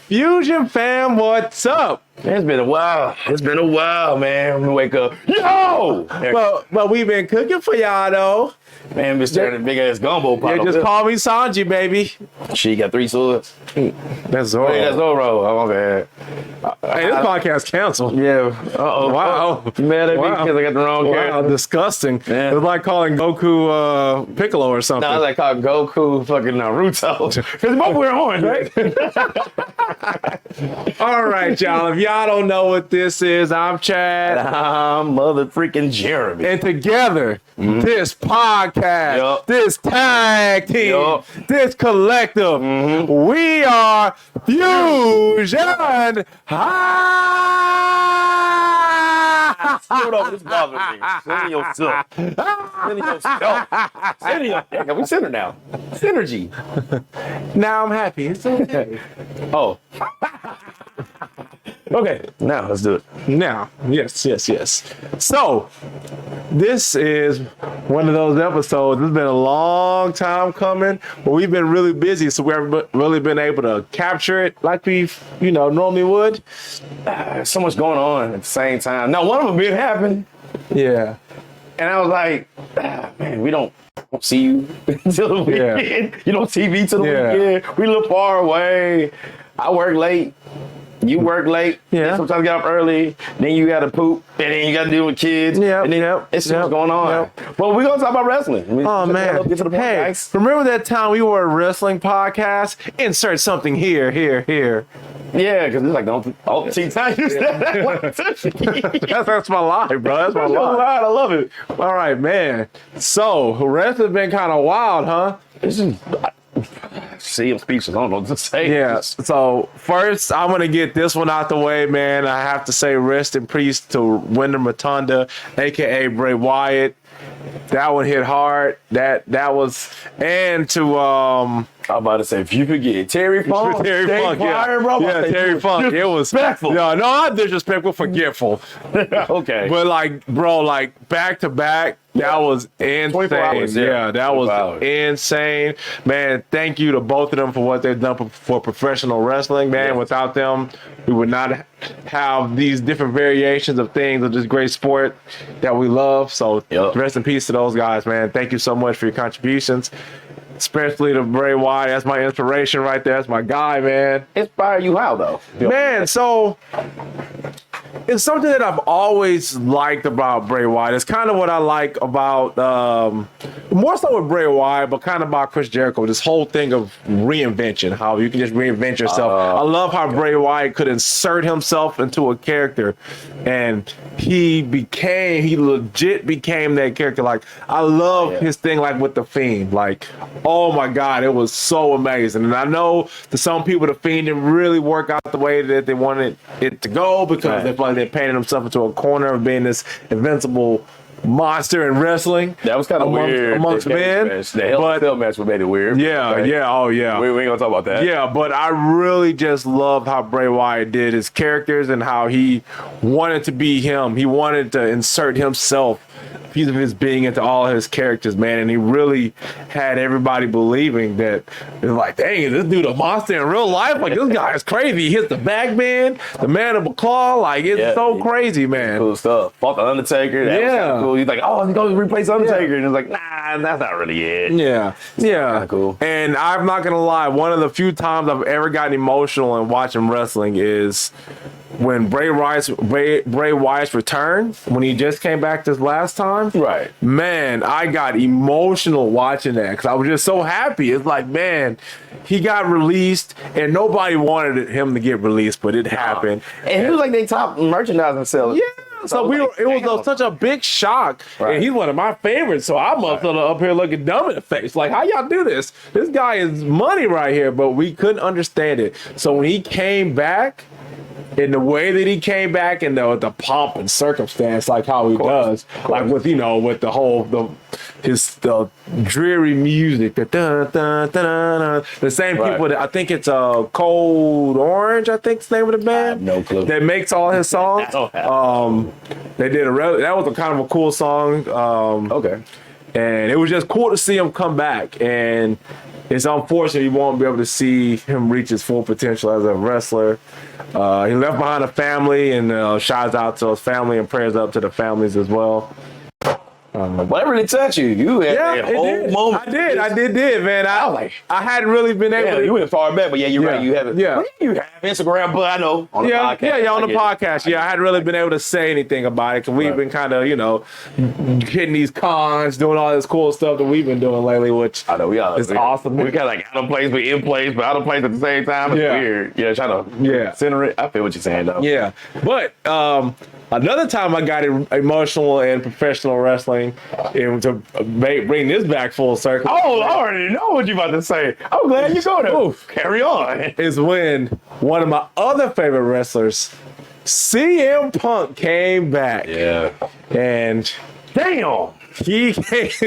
Fusion fam, what's up? It's been a while. It's been a while, man. When we wake up, yo! But we've been cooking for y'all though. Man, been staring at big ass gumbo pot. Yeah, just call me Sanji, baby. She got 3 swords. That's Zoro. Hey, that's Zoro. Oh, my bad. Hey, this podcast canceled. Yeah. Wow. Man, that because I got the wrong character. Disgusting. Yeah. It was like calling Goku Piccolo or something. No, I like calling Goku fucking Naruto. Because both wear orange, right? All right, y'all. If y'all don't know what this is, I'm Chad. I'm mother freaking Jeremy. And together, this podcast, this tag team, this collective, we are Fusion-Haa. Hold on, this bothers me. Send yourself. Send yourself. Send yourself. We center now. Synergy. Now I'm happy. It's okay. Oh. Okay, now let's do it. Now, yes. So, this is one of those episodes. It's been a long time coming, but we've been really busy, so we haven't really been able to capture it like we, normally would. So much going on at the same time. Now, one of them did happen. Yeah. And I was like, man, we don't see you until the weekend. You don't see me till the weekend. We live far away. I work late. You work late. Yeah. Sometimes get up early. Then you got to poop. And then you got to deal with kids. Yeah. And then it's what's going on. Well, we're going to talk about wrestling. Oh, man. Get to the point, guys. Remember that time we were a wrestling podcast? Insert something here. Yeah, because it's like, don't see time you said that. That's my line, bro. That's my line. I love it. All right, man. So, wrestling's been kind of wild, huh? See, I'm speechless. I don't know what to say. Yeah. So first, I'm gonna get this one out the way, man. I have to say, rest in peace to Wyndham Rotunda, aka Bray Wyatt. That one hit hard. That was, and to I'm about to say, if you forget Terry Funk, bro. Yeah, Terry Funk. It was disrespectful. No, not disrespectful, forgetful. Okay. But back to back. That was insane. 24 hours, yeah, that was insane. Man, thank you to both of them for what they've done for professional wrestling, man. Yes. Without them, we would not have these different variations of things of this great sport that we love. So rest in peace to those guys, man. Thank you so much for your contributions. Especially to Bray Wyatt. That's my inspiration right there. That's my guy, man. Inspire you how, though? Man, so it's something that I've always liked about Bray Wyatt. It's kind of what I like about, more so with Bray Wyatt, but kind of about Chris Jericho, this whole thing of reinvention, how you can just reinvent yourself. I love how Bray Wyatt could insert himself into a character, and he legit became that character. Like, I love his thing, like with The Fiend. Like, oh my God, it was so amazing. And I know to some people, The Fiend didn't really work out the way that they wanted it to go because they feel like they painted themselves into a corner of being this invincible monster in wrestling. That was kind of weird amongst men. The Hell in a Cell match made it weird. Yeah. We ain't gonna talk about that. Yeah, but I really just loved how Bray Wyatt did his characters and how he wanted to be him. He wanted to insert himself, piece of his being, into all his characters, man. And he really had everybody believing that it's like, dang, this dude a monster in real life? Like, this guy is crazy. He hits the back man, the mandible claw. Like, it's so crazy, man. Cool stuff. Fought the Undertaker. That was cool. He's like, oh, he's going to replace Undertaker. And it's like, nah, that's not really it. Yeah. Kind of cool. And I'm not going to lie, one of the few times I've ever gotten emotional in watching wrestling is when Bray Wyatt's return, when he just came back this last time. Right. Man, I got emotional watching that because I was just so happy. It's like, man, he got released and nobody wanted him to get released, but it happened. And he was like they top merchandising seller. Yeah. So it was such a big shock. Right. And he's one of my favorites. So I'm up here looking dumb in the face. Like, how y'all do this? This guy is money right here, but we couldn't understand it. So when he came back, in the way that he came back and the pomp and circumstance, like how he does, like with the whole the dreary music, the same people that I think it's Cold Orange, I think is the name of the band. I have no clue. That makes all his songs. They did that was a kind of a cool song. And it was just cool to see him come back. And it's unfortunate you won't be able to see him reach his full potential as a wrestler. He left behind a family, and shouts out to his family and prayers up to the families as well. What really touched you? You had that whole moment. I did, man. I hadn't really been able to. You went far back, but you're right. You haven't. Yeah. You have Instagram, but I know on the podcast. Yeah, on the podcast. Yeah, I hadn't really been able to say anything about it because we've been kind of, hitting these cons, doing all this cool stuff that we've been doing lately, which I know is awesome. We got like out of place, but in place, but out of place at the same time. It's weird. Yeah, trying to center it. I feel what you're saying, though. Yeah, but another time I got emotional and professional wrestling, and to bring this back full circle. Oh, I already know what you're about to say. I'm glad you go there. Oof. Carry on. Is when one of my other favorite wrestlers, CMPunk, came back. Yeah. And damn. He came. Where's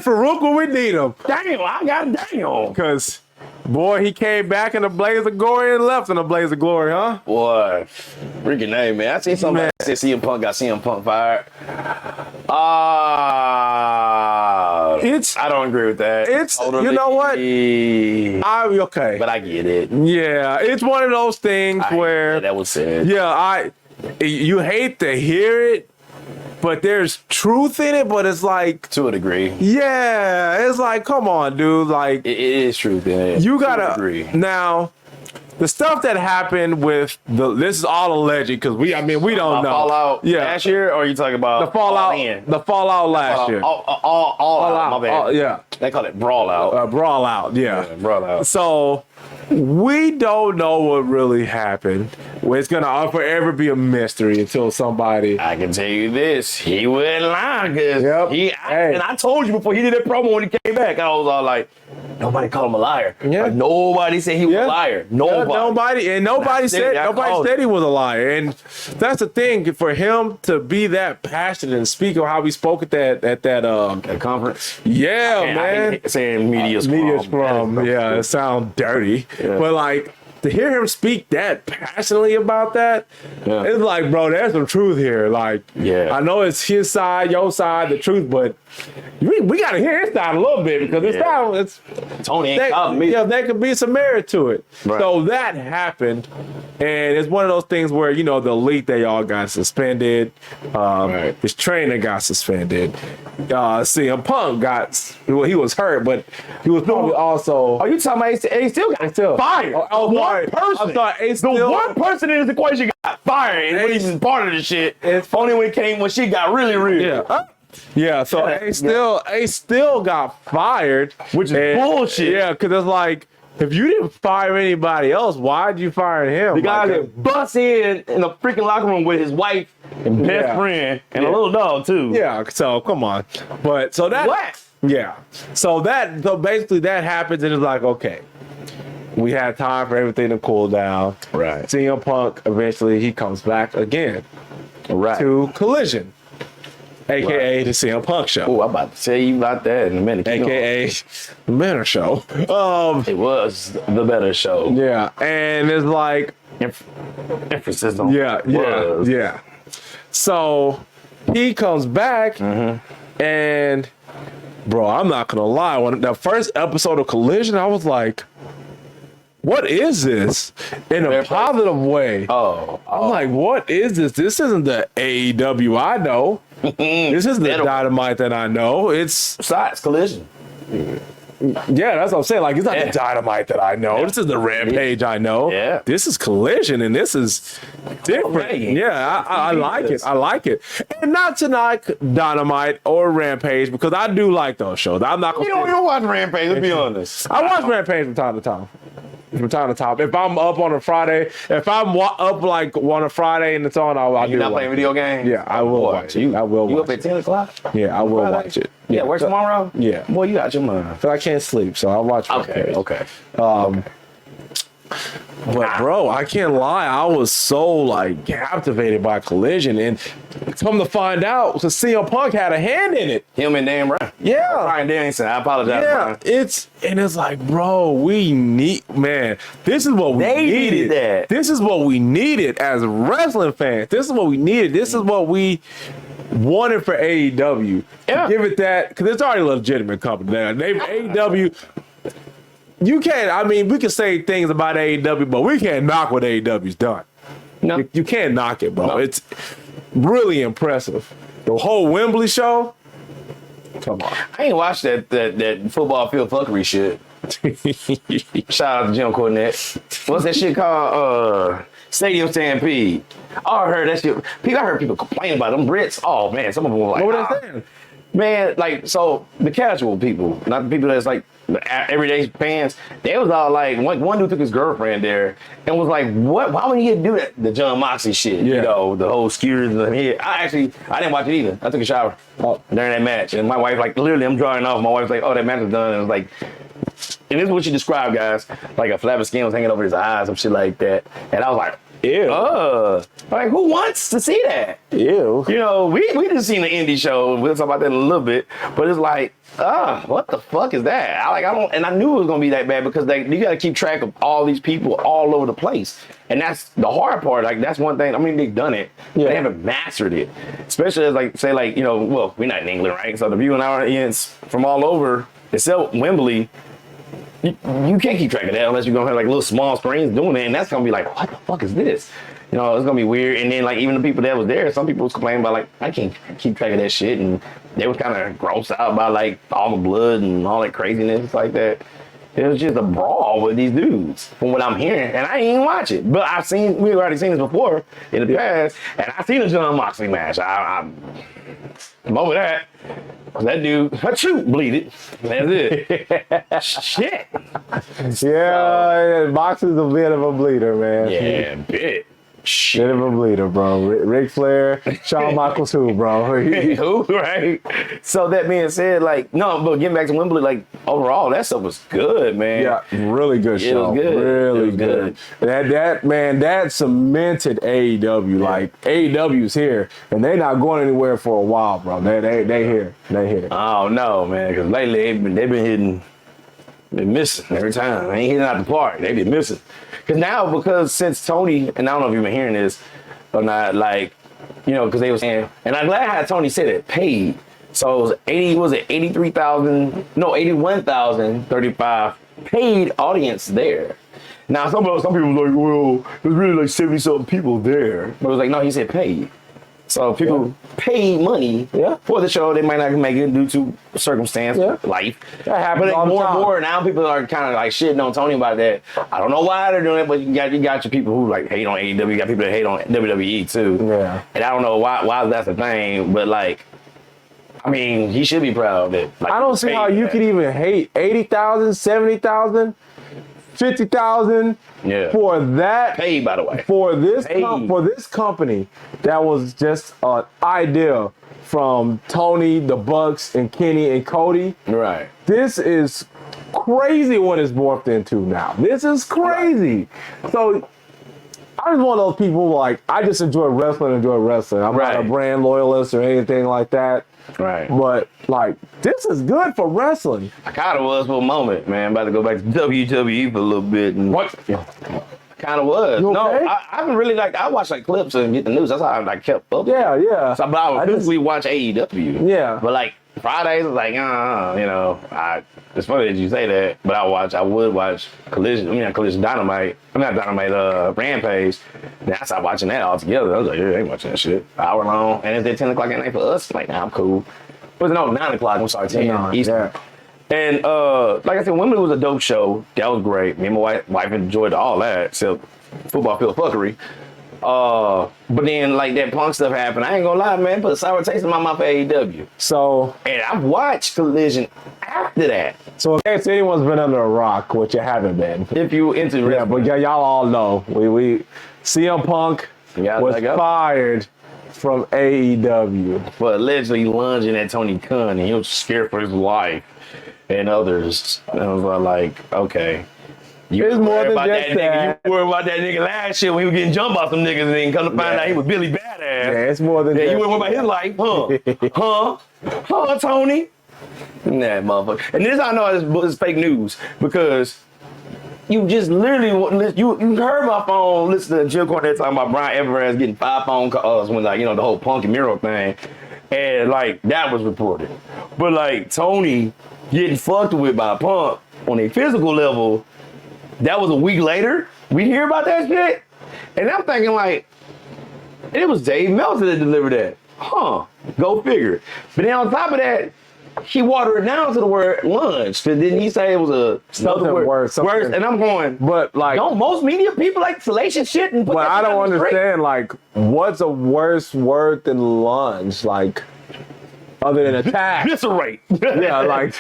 Farouk when we need him? Damn, I got damn. Because, boy, he came back in a blaze of glory and left in a blaze of glory, huh? Boy, freaking name, man. I seen somebody say CM Punk got CM Punk fired. I don't agree with that. It's totally, you know what? I'm okay, but I get it. Yeah, it's one of those things where that was said. Yeah, you hate to hear it, but there's truth in it. But it's like to a degree. Yeah, it's like, come on, dude. Like it is truth in it. You gotta agree. Now. The stuff that happened with this is all alleged because we don't know. Fallout last year, or are you talking about the fallout last year? All out. My bad. Yeah, they call it brawl out. Brawl out. Yeah, brawl out. So we don't know what really happened. It's gonna forever be a mystery until somebody. I can tell you this: he wasn't lying because and I told you before he did that promo when he came back. I was all like, nobody called him a liar. Yeah. Like, nobody said he was a liar. Nobody said he was a liar. And that's the thing, for him to be that passionate and speak of how he spoke at that conference. Yeah, man. I hate saying media scrum. Yeah, it sounds dirty. Yeah. But like to hear him speak that passionately about that, it's like, bro, there's some truth here. Like, I know it's his side, your side, the truth, but we got to hear his side a little bit because it's Tony ain't calling me. Yeah, there could be some merit to it. Right. So that happened, and it's one of those things where the elite, they all got suspended. His trainer got suspended. CM Punk he was hurt, but he was probably also. Are you talking about he still got fired? One person. The one person in this equation got fired and wasn't even part of the shit. It's only when shit got really real. Yeah. Yeah, so A still got fired, which is bullshit. Yeah, because it's like, if you didn't fire anybody else, why'd you fire him? The guy that busts in the freaking locker room with his wife and best friend and a little dog too. Yeah, so come on. But so that so basically that happens, and it's like, okay, we had time for everything to cool down. Right. CM Punk eventually he comes back again. Right. To Collision. AKA the CM Punk show. Oh, I'm about to tell you about that in a minute. AKA the better show. It was the better show. Yeah, and it's like emphasis on yeah. So he comes back, and bro, I'm not gonna lie. When the first episode of Collision, I was like, what is this? In a positive way. I'm like, what is this? This isn't the AEW I know. This isn't the Dynamite that I know. It's Collision. Yeah, that's what I'm saying. Like, it's not the Dynamite that I know. This is the Rampage I know. Yeah. This is Collision, and this is different. Yeah, I like it. I like it. And not to knock Dynamite or Rampage, because I do like those shows. I'm not gonna You don't watch Rampage, let's be honest. I watch Rampage from time to time. From time to time. If I'm up on a Friday, if I'm up like on a Friday and it's on, I'll do it. You're not playing video games? Yeah, I will watch it. I will watch it. You up at 10 o'clock? Yeah, I will watch it. Yeah, work tomorrow? Yeah. Boy, you got your mind. But I can't sleep, so I'll watch Rampage. Okay. But bro, I can't lie, I was so like captivated by Collision, and come to find out, because CM Punk had a hand in it. Him and Dan Brown. Yeah. Brian Danielson, I apologize. Yeah, it's like, bro, this is what we needed. That. This is what we needed as wrestling fans. This is what we needed. This is what we wanted for AEW Yeah. to give it that, because it's already a legitimate company now. AEW, you can't, I mean, we can say things about AEW, but we can't knock what AEW's done. No. You can't knock it, bro. No. It's really impressive. The whole Wembley show, come on. I ain't watched that football field fuckery shit. Shout out to Jim Cornette. What's that shit called? Stadium Stampede. Oh, I heard that shit. I heard people complain about them Brits. Oh man, some of them were like, What were they saying? Man, like, so the casual people, not the people that's like the everyday fans, they was all like, one dude took his girlfriend there and was like, what? Why would he do that? The John Moxley shit, you know, the whole skewers in the head. I didn't watch it either. I took a shower during that match. And my wife, like, literally, I'm drawing off. My wife's like, oh, that match is done. And it was like, and this is what you described, guys. Like a flap of skin was hanging over his eyes, some shit like that. And I was like, ew. Like, who wants to see that? Ew. You know, we just seen the indie show. We'll talk about that in a little bit. But it's like, what the fuck is that? I knew it was gonna be that bad because you gotta keep track of all these people all over the place. And that's the hard part. Like, that's one thing. I mean, they've done it. Yeah. They haven't mastered it. Especially as, like, say, like, you know, well, we're not in England, right? So the viewing audience from all over, except Wembley, you can't keep track of that unless you're gonna have like little small screens doing it, and that's gonna be like, what the fuck is this? You know, it's gonna be weird. And then like even the people that was there, some people was complaining about like, I can't keep track of that shit, and they was kind of grossed out by like all the blood and all that craziness like that. It was just a brawl with these dudes, from what I'm hearing, and I didn't even watch it. But we've already seen this before in the past, and I seen the John Moxley match. I'm over that. That dude, bleeded. That's it. Shit. Yeah, Moxley's a bit of a bleeder, man. Yeah, bit. Bit of a bleeder, bro. Ric Flair, Shawn Michaels, who, bro? Who, right? So that being said, like, no, but getting back to Wembley, like, overall, that stuff was good, man. Yeah, really good show. It was good. Really good. That cemented AEW. Yeah. Like, AEW's here, and they're not going anywhere for a while, bro. They here. They here. Oh, no, man, because lately they've been missing every time. They ain't hitting out the park. They been missing. Because since Tony, and I don't know if you've been hearing this or not, like, you know, because they were saying, and I'm glad how Tony said it, paid. So it was 81,035 paid audience there. Now, some people was like, well, there's really like 70-something people there. But it was like, no, he said paid. So people paid money for the show. They might not make it due to circumstance, life. That happens all the time. More and more now, people are kind of like shitting on Tony about that. I don't know why they're doing it, but you got your people who like hate on AEW. You got people that hate on WWE too. Yeah. And I don't know why that's a thing, but like, I mean, he should be proud of it. Like, I don't see how you could even hate 80,000, 70,000. 50,000 for that paid, by the way, for this company that was just an idea from Tony, the Bucks, and Kenny and Cody. Right. This is crazy what it's morphed into now. This is crazy. Right. So I was one of those people like I just enjoy wrestling. I'm not a brand loyalist or anything like that. Right. But like this is good for wrestling. I kind of was for a moment, man. About to go back to WWE for a little bit. And what? Kind of was. You okay? No, I haven't really I watch like clips and get the news. That's how I kept up. Yeah. So I would physically watch AEW. Yeah. But like Fridays, like, you know, it's funny that you say that, but I would watch Collision Dynamite. Not Dynamite, Rampage. Then I stopped watching that altogether. I was like, I ain't watching that shit. Hour long. And it's at 10 o'clock at night for us. Like, nah, I'm cool. It was 9 o'clock. I'm sorry, 10 Eastern. Yeah. And like I said, Wembley was a dope show. That was great. Me and my wife enjoyed all that, except football field fuckery. But then like that punk stuff happened. I ain't gonna lie, man. Put a sour taste in my mouth for AEW. So, and I've watched Collision after that. So in case anyone's been under a rock, which you haven't been. If you into wrestling. But y'all all know we CM Punk was fired from AEW for allegedly lunging at Tony Khan, and he was scared for his life and others. And I was like, okay. You it's more than just that. You worried about that nigga last year when he was getting jumped by some niggas and then come to find out he was Billy Badass. Yeah, it's more than that. You weren't worried about his life, huh, Tony? Nah, motherfucker. And this I know is fake news because you just literally you heard my phone listen to Jill Cornette talking about Brian Everett getting 5 phone calls when like the whole Punk and Miro thing. And like that was reported. But like Tony getting fucked with by Punk on a physical level, that was a week later. We hear about that shit. And I'm thinking like, it was Dave Meltzer that delivered that. Huh, go figure. But then on top of that, he watered it down to the word lunge. But then he say it was a Something worse. And I'm going, but like, don't most media people like salacious shit and put but that I shit don't on the straight? understand, like, what's a worse word than lunge? Like, other than attack. Eviscerate. Yeah, like,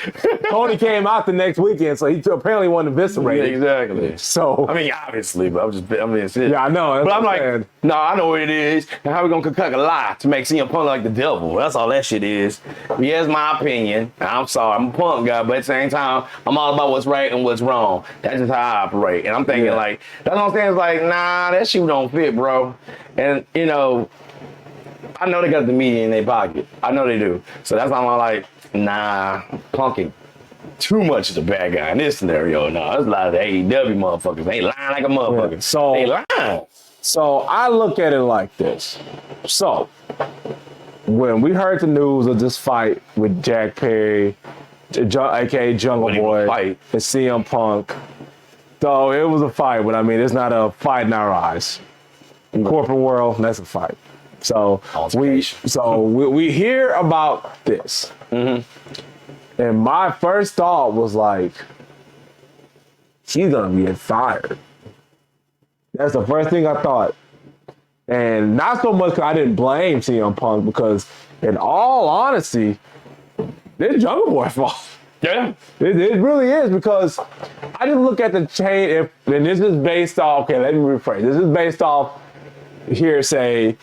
Tony came out the next weekend, so he apparently wanted to eviscerate. Yeah, exactly. So, I mean, obviously, but it's it. yeah, I know. That's But I'm what like, saying. no, I know what it is. And how we gonna concoct a lie to make CM Punk like the devil? That's all that shit is. Here's my opinion. I'm sorry, I'm a Punk guy, but at the same time, I'm all about what's right and what's wrong. That's just how I operate. And I'm thinking like, that's what I'm saying. It's like, nah, that shoe don't fit, bro. And you know, I know they got the media in their pocket. I know they do. So that's why I'm like, nah, Punking too much is a bad guy in this scenario. No, there's a lot of the AEW motherfuckers. They lying like a motherfucker. Yeah. So they lying. So I look at it like this. So when we heard the news of this fight with Jack Perry, aka Jungle Boy, and CM Punk, though it was a fight, but I mean it's not a fight in our eyes. In corporate world, that's a fight. So we hear about this. Mm-hmm. And my first thought was like, he's gonna get fired. That's the first thing I thought. And not so much because I didn't blame CM Punk, because in all honesty, this Jungle Boy fault. Yeah. It really is, because I just look at the chain, and this is based off, okay, let me rephrase. This is based off hearsay.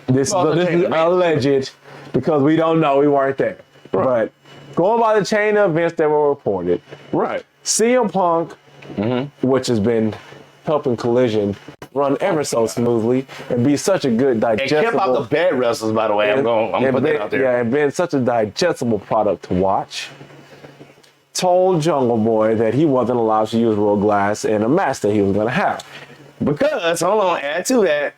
This is alleged, because we don't know, we weren't there. Right. But going by the chain of events that were reported, right? CM Punk, which has been helping Collision run ever so smoothly and be such a good digestible. And kept out the bad wrestlers, by the way. I'm gonna put that out there. Yeah, and been such a digestible product to watch. Told Jungle Boy that he wasn't allowed to use real glass in a match that he was gonna have. Because, hold on, add to that,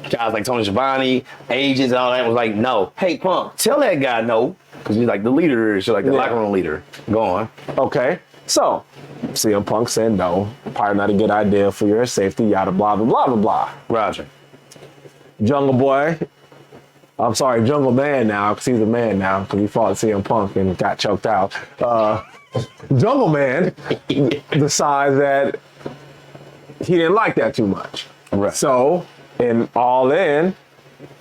guys like Tony Schiavone, agents and all that was like, no. Hey, Punk, tell that guy no. Because he's like the leader, she's like the locker room leader. Go on. Okay, so CM Punk said no, probably not a good idea for your safety, yada, blah, blah, blah, blah, blah. Roger. Jungle Boy, I'm sorry, Jungle Man now, because he's a man now, because he fought CM Punk and got choked out. Jungle Man decides that he didn't like that too much. Right. So, in All In,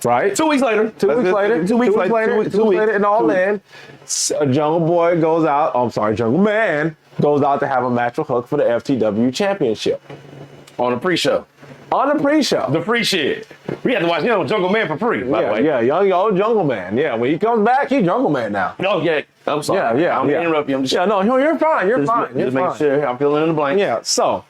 right? 2 weeks later. Two weeks later, and All In, Jungle Boy goes out, Jungle Man goes out to have a match with Hook for the FTW Championship. On the pre-show. On the pre-show. The free shit. We had to watch, Jungle Man for free, by the way. Yeah, young old Jungle Man. Yeah, when he comes back, he's Jungle Man now. Oh, yeah. I'm sorry. Yeah. I'm gonna interrupt you. I'm just, no, you're fine. You're fine. Just making sure I'm filling in the blank. Yeah, so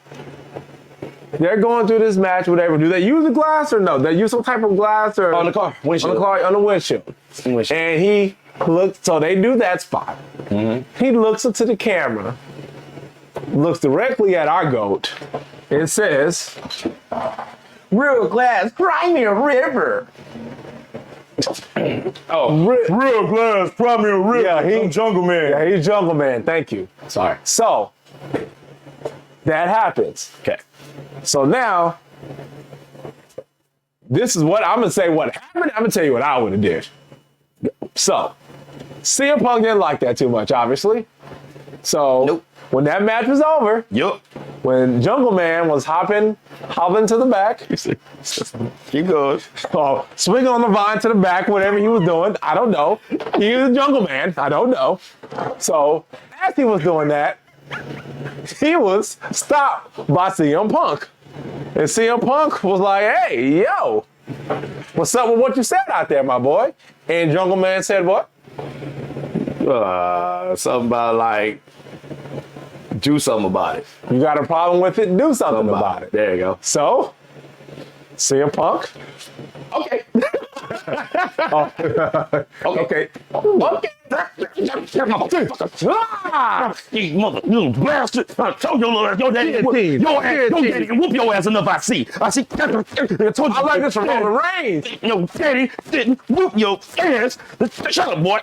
they're going through this match, whatever. Do they use the glass or no? They use some type of glass or on the car, windshield. On the windshield. And he looks. So they do that spot. Mm-hmm. He looks into the camera, looks directly at our goat, and says, "Real glass, cry me a river." Real glass, cry me a river. Yeah, he's Jungle Man. Yeah, he's Jungle Man. Thank you. Sorry. So that happens. Okay. So now, this is what I'm gonna say. What happened? I'm gonna tell you what I would have did. So, CM Punk didn't like that too much, obviously. So when that match was over, when Jungle Man was hopping to the back, keep going. Swinging on the vine to the back, whatever he was doing, I don't know. He was a Jungle Man, I don't know. So as he was doing that, he was stopped by CM Punk. And CM Punk was like, "Hey, yo, what's up with what you said out there, my boy?" And Jungle Man said what? Something about like, do something about it. You got a problem with it? Do something about it. There you go. So, CM Punk. Okay. Okay. You mother, little bastard! I told your daddy, daddy can whoop your ass enough. I see. I like this from Roman Reigns. Your daddy didn't whoop your ass. Shut up, boy.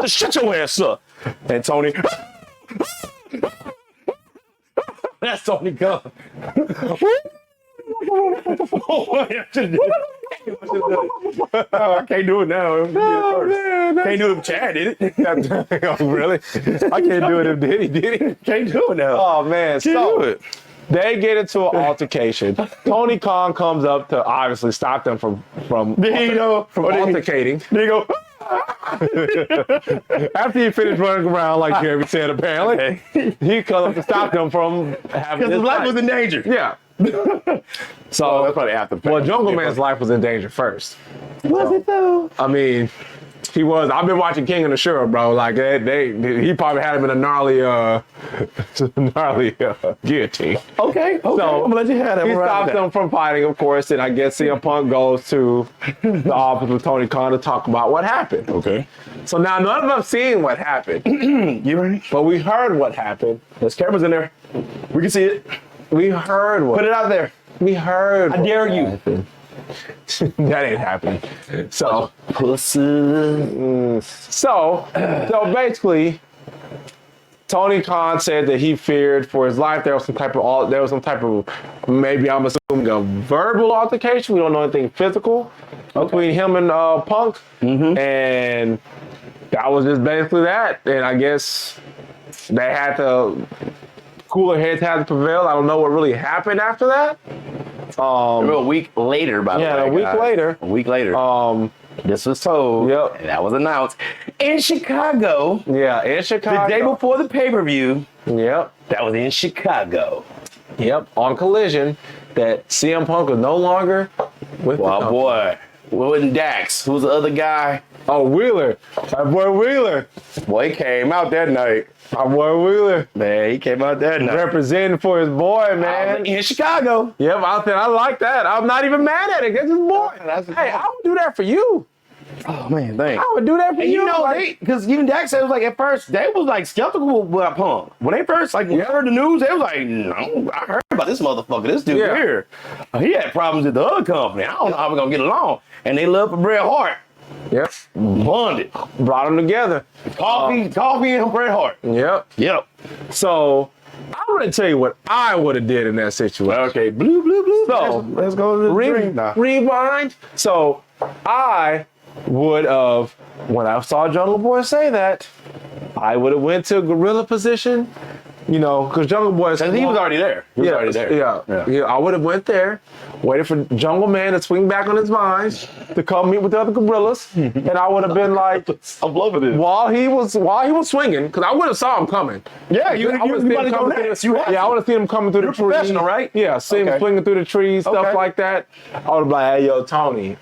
Shut your ass up. And Tony. That's Tony Khan. I can't do it now. Can't do it if Chad did it. Oh, really? I can't do it if Diddy did it. Can't do it now. Oh, man. Can't do it. They get into an altercation. Tony Khan comes up to obviously stop them from altercating. There you go. After he finished running around like Jeremy said, apparently, he comes up to stop them from having Because his life was in danger. Yeah. So that's probably after. Well, Jungle Man's life was in danger first. Was it though? I mean, he was. I've been watching King of the Shore, bro. Like he probably had him in a gnarly guillotine. Okay. So I'm gonna let you have that. He stops them from fighting, of course, and I guess CM Punk goes to the office with Tony Khan to talk about what happened. Okay. So now none of us seen what happened. You ready? But we heard what happened. There's cameras in there. We can see it. We heard what. Put it out there. We heard. I dare you. That ain't happening. So pussy. So basically, Tony Khan said that he feared for his life. There was some type of maybe I'm assuming a verbal altercation. We don't know anything physical between him and Punk, and that was just basically that. And I guess they had to. Cooler heads had to prevail. I don't know what really happened after that. A week later, by the way. Yeah, a week later. This was told. Yep. And that was announced in Chicago. Yeah, in Chicago. The day before the pay-per-view. Yep. That was in Chicago. Yep. On Collision, that CM Punk was no longer with the company. Boy. What wasn't Dax? Who's the other guy? Oh, Wheeler. Our boy Wheeler. Boy, he came out that night. Our boy Wheeler. Man, he came out that night. Representing for his boy, man. In Chicago. Yep, I like that. I'm not even mad at it. That's his boy. Hey, I would do that for you. Oh, man, thanks. I would do that for you. You know, because even Dax said it was like at first, they was like skeptical about Punk. When they first heard the news, they was like, no, I heard about this motherfucker, this dude here. He had problems with the other company. I don't know how we're going to get along. And they love for Bret Hart. Yep. Bonded. Brought them together. Coffee and Bret Hart. Yep. So, I'm going to tell you what I would have did in that situation. Okay. Blue. So, let's go to the drink now. Rewind. So, I would have, when I saw Jungle Boy say that, I would have went to gorilla position, you know, because Jungle Boy... He was already there. He was already there. Yeah, I would have went there, waited for Jungle Man to swing back on his vines to come meet with the other gorillas, and I would have been like... I'm loving this. While he was swinging, because I would have saw him coming. Yeah, you want to go next. I would have seen him coming through the trees. Professional, right? Yeah, see him swinging through the trees, stuff like that. I would have been like, hey, yo, Tony,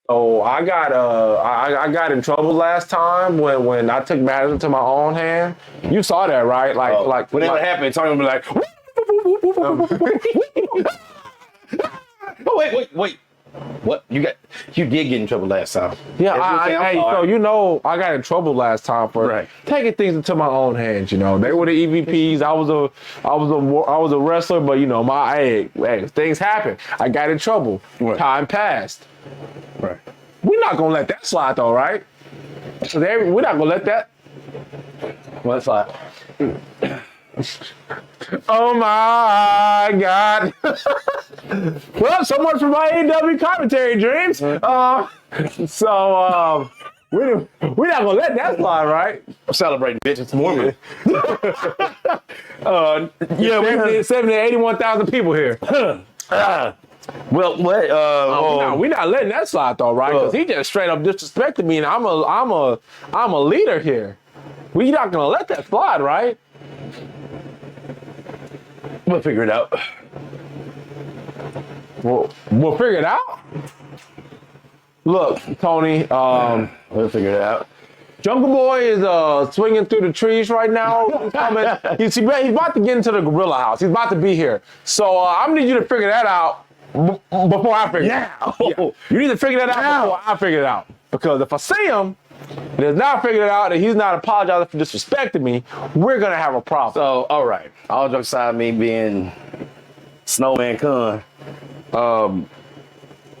so I got in trouble last time when I took matters into my own hand. You saw that, right? Like when that happened, Tony would be like, oh, wait. What? You did get in trouble last time. Yeah, so you know I got in trouble last time for taking things into my own hands. You know, they were the EVPs. I was a wrestler, but you know things happen. I got in trouble. Right. Time passed. Right. We're not gonna let that slide though, right? We're not gonna let that. What slide? Oh my God. Well, so much for my AEW commentary dreams. We're not gonna let that slide, right? I'm celebrating, bitch. It's Mormon. Yeah, 70 to 81,000 people here. Well, what? We're not letting that slide though, right? Because he just straight up disrespected me, and I'm a leader here. We're not gonna let that slide, right? We'll figure it out. We'll figure it out. Look, Tony. We'll figure it out. Jungle Boy is swinging through the trees right now. He's coming. He's about to get into the gorilla house. He's about to be here. So I need you to figure that out before I figure it out. Yeah. You need to figure that out before I figure it out. Because if I see him, and has not figured it out, and he's not apologizing for disrespecting me, we're gonna have a problem. So, all right. All jokes aside, me being Snowman Con. All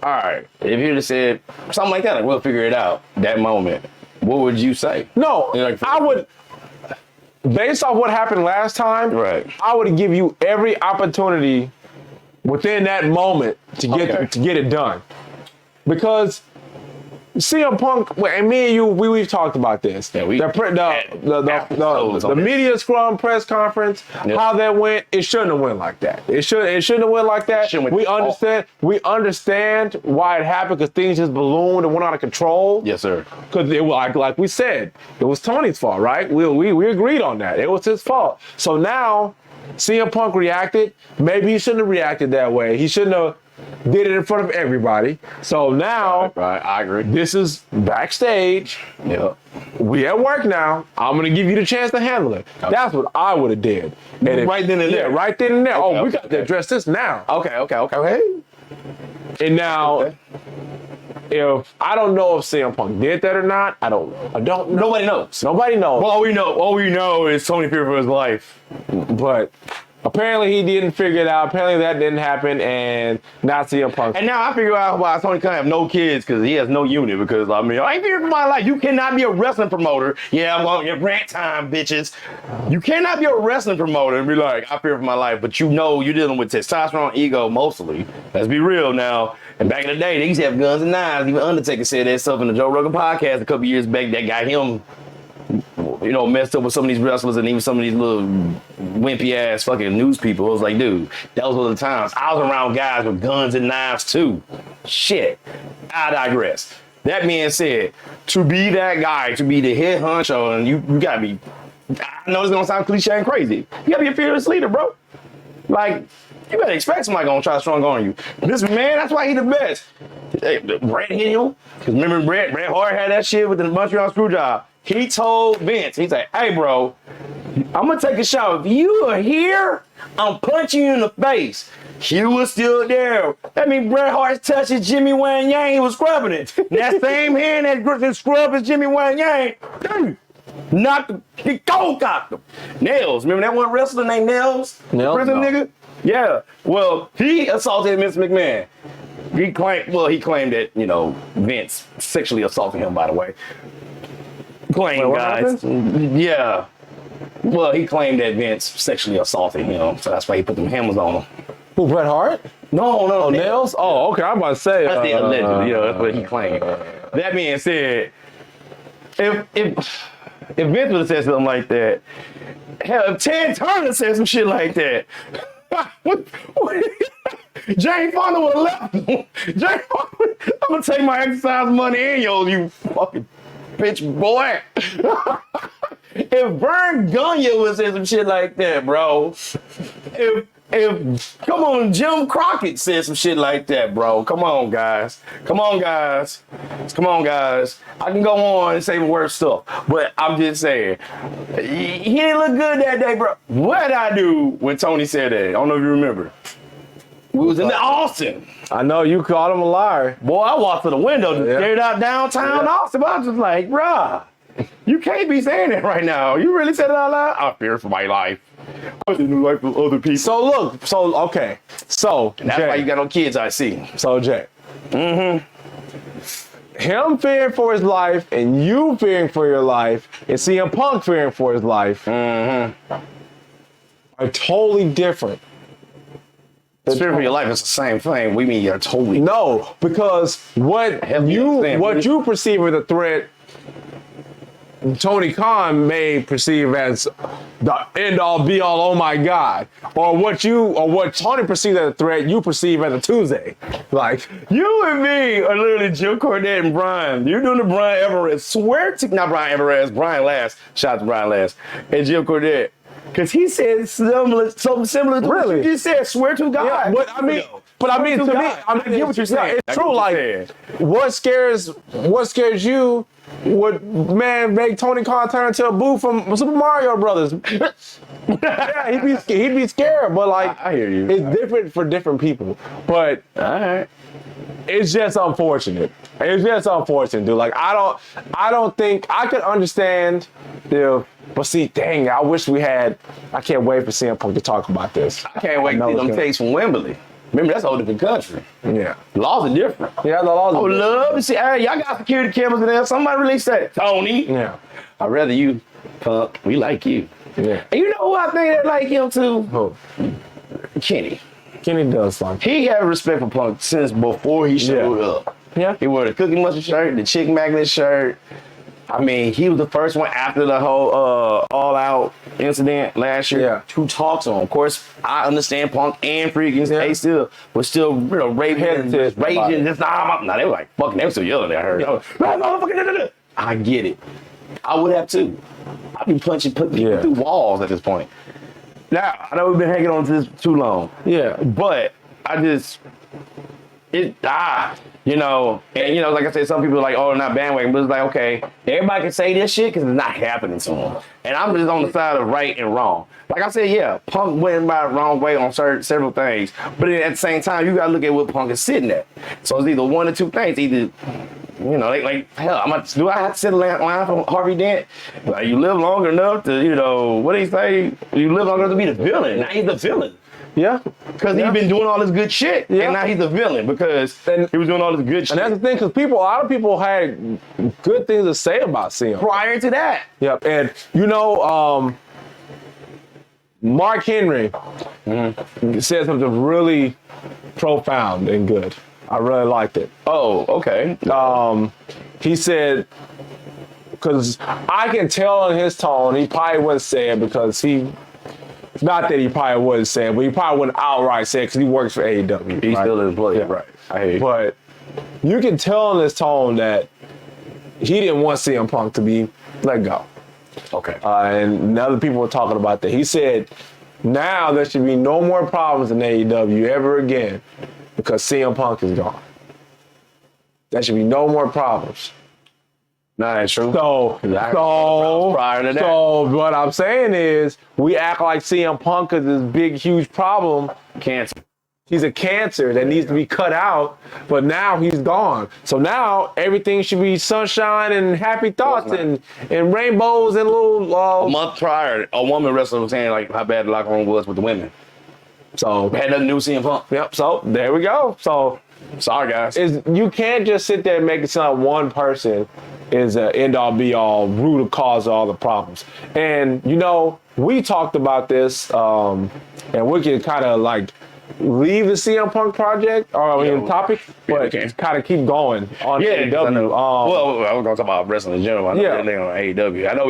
right. If you just said something like that, like we'll figure it out. That moment, what would you say? No, I would. Based off what happened last time, right? I would give you every opportunity within that moment to get it done, because CM Punk and me and you, we've talked about this. Yeah, the media scrum press conference, how that went, it shouldn't have went like that. It shouldn't have went like that. We understand why it happened, because things just ballooned and went out of control. Yes, sir. Because it was like we said, it was Tony's fault, right? We agreed on that. It was his fault. So now CM Punk reacted. Maybe he shouldn't have reacted that way. He shouldn't have did it in front of everybody. So now, right, I agree. This is backstage. Yeah, we at work now. I'm gonna give you the chance to handle it. Okay. That's what I would have did. And right then and there. Yeah, right then and there. Okay, we got to address this now. Okay. And now, if I don't know if CM Punk did that or not, I don't know. Nobody knows. Nobody knows. Well, all we know is Tony feared for his life. But apparently he didn't figure it out. Apparently that didn't happen, and not CM Punk. And now I figure out why Tony Khan have no kids, because he has no unit. Because I ain't feared for my life. You cannot be a wrestling promoter. Yeah, I'm on your rant time, bitches. You cannot be a wrestling promoter and be like, I fear for my life. But you know you're dealing with testosterone, ego, mostly. Let's be real now. And back in the day, they used to have guns and knives. Even Undertaker said that stuff in the Joe Rogan podcast a couple years back that got him, messed up with some of these wrestlers and even some of these little wimpy ass fucking news people. It was like, dude, that was one of the times. I was around guys with guns and knives too. Shit. I digress. That being said, to be that guy, to be the head honcho, and you gotta be, I know it's gonna sound cliche and crazy. You gotta be a fearless leader, bro. Like, you better expect somebody gonna try strong on you. And this man, that's why he the best. Bret hit him. Because remember Bret Hart had that shit with the Montreal Screwjob. He told Vince, he's like, hey, bro, I'm going to take a shot. If you are here, I'm punching you in the face. He was still there. That means Bret Hart touching Jimmy Wang Yang, he was scrubbing it. That same hand that scrubbed as Jimmy Wang Yang, knocked the cold cocked him. Nails. Remember that one wrestler named Nails? Prison nigga? Yeah. Well, he assaulted Vince McMahon. He claimed that, Vince sexually assaulted him, by the way. Guys. Yeah. Well, he claimed that Vince sexually assaulted him, so that's why he put them hammers on him. Who, Bret Hart? No, Nails? Oh, okay. I'm about to say. That's the alleged. That's what he claimed. That being said, if Vince would have said something like that, hell, if Ted Turner said some shit like that, what? Jane Fonda would have left him. Jane Fonda, I'm gonna take my exercise money and you fucking bitch boy. If Vern Gagne would say some shit like that, bro. If come on, Jim Crockett said some shit like that, bro. Come on, guys. I can go on and say the worst stuff, but I'm just saying, he didn't look good that day, bro. What did I do when Tony said that? I don't know if you remember. We was in Austin. I know, you called him a liar. Boy, I walked to the window and stared out downtown Austin. I was just like, bruh, you can't be saying that right now. You really said it out loud? I fear for my life. I was in the life of other people. So look, okay. So and that's Jay, why you got no kids, I see. So Jay. Him fearing for his life and you fearing for your life and CM Punk fearing for his life are totally different. Fear for your life is the same thing. We mean you're totally no, because what you perceive as a threat, Tony Khan may perceive as the end all be all. Oh my God! Or what Tony perceives as a threat, you perceive as a Tuesday. Like you and me are literally Jim Cornette and Brian. You're doing the Brian Everett. Not Brian Everett, Brian Last. Shout out to Brian Last and Jim Cornette. Because he said something similar to what you just said. Swear to God. Yeah, but I mean, to me, I get what you're saying. It's true. Like, what scares you would make Tony Khan turn into a boo from Super Mario Brothers. Yeah, he'd be scared. But like, I hear you. It's different for different people. But all right. It's just unfortunate. It's just unfortunate, dude. Like I don't think I could understand but see, dang, I wish we had. I can't wait for CM Punk to talk about this. I can't wait to see them takes from Wembley. Remember, that's a whole different country. Yeah. The laws are different. Yeah, the laws I are would different. love to see, hey, y'all got security cameras in there. Somebody release that. Tony. Yeah. I'd rather you, Punk. We like you. Yeah. And you know who I think that like him too? Who? Kenny. Kenny does like. He had respect for Punk since before he showed up. Yeah. He wore the Cookie Mustard shirt, the Chick Magnet shirt. I mean, he was the first one after the whole All Out incident last year to talk to him. Of course, I understand Punk and Freaking they still was still raging. Just they were like fucking. They were still yelling at her. I get it. I would have too. I'd be punching people through walls at this point. Now I know we've been hanging on to this too long. Yeah, but I just like I said, some people are like, oh, not bandwagon, but it's like, okay, everybody can say this shit because it's not happening to them. And I'm just on the side of right and wrong. Like I said, yeah, Punk went by the wrong way on several things, but at the same time, you gotta look at what Punk is sitting at. So it's either one or two things. Either, like hell, do I have to sit a line from Harvey Dent? Like, you live long enough to, what do you say? You live long enough to be the villain. Now he's the villain. Yeah. Because he's been doing all this good shit, and now he's the villain because he was doing all this good shit. And that's the thing, because a lot of people had good things to say about CM. Prior to that. Yep. And, Mark Henry said something really profound and good. I really liked it. Oh, okay. He said, because I can tell in his tone, he probably wouldn't say it because not that he probably wouldn't say it, but he probably wouldn't outright say it because he works for AEW. He's still an employee. Yeah. Right. I hear you. But you can tell in his tone that he didn't want CM Punk to be let go. Okay. And other people were talking about that. He said, now there should be no more problems in AEW ever again because CM Punk is gone. There should be no more problems. No, that's true. So prior to that. So what I'm saying is, we act like CM Punk is this big, huge problem. Cancer. He's a cancer that needs to be cut out, but now he's gone. So now everything should be sunshine and happy thoughts and rainbows and little. A month prior, a woman wrestler was saying like how bad the locker room was with the women. So had nothing to do with CM Punk. Yep. So there we go. So sorry guys. You can't just sit there and make it sound like one person is an end-all be-all, root cause of all the problems. And we talked about this, and we can kind of like leave the CM Punk project or topic, but kind of keep going on AEW. Well, I was gonna talk about wrestling in general. I know they're on AEW. I know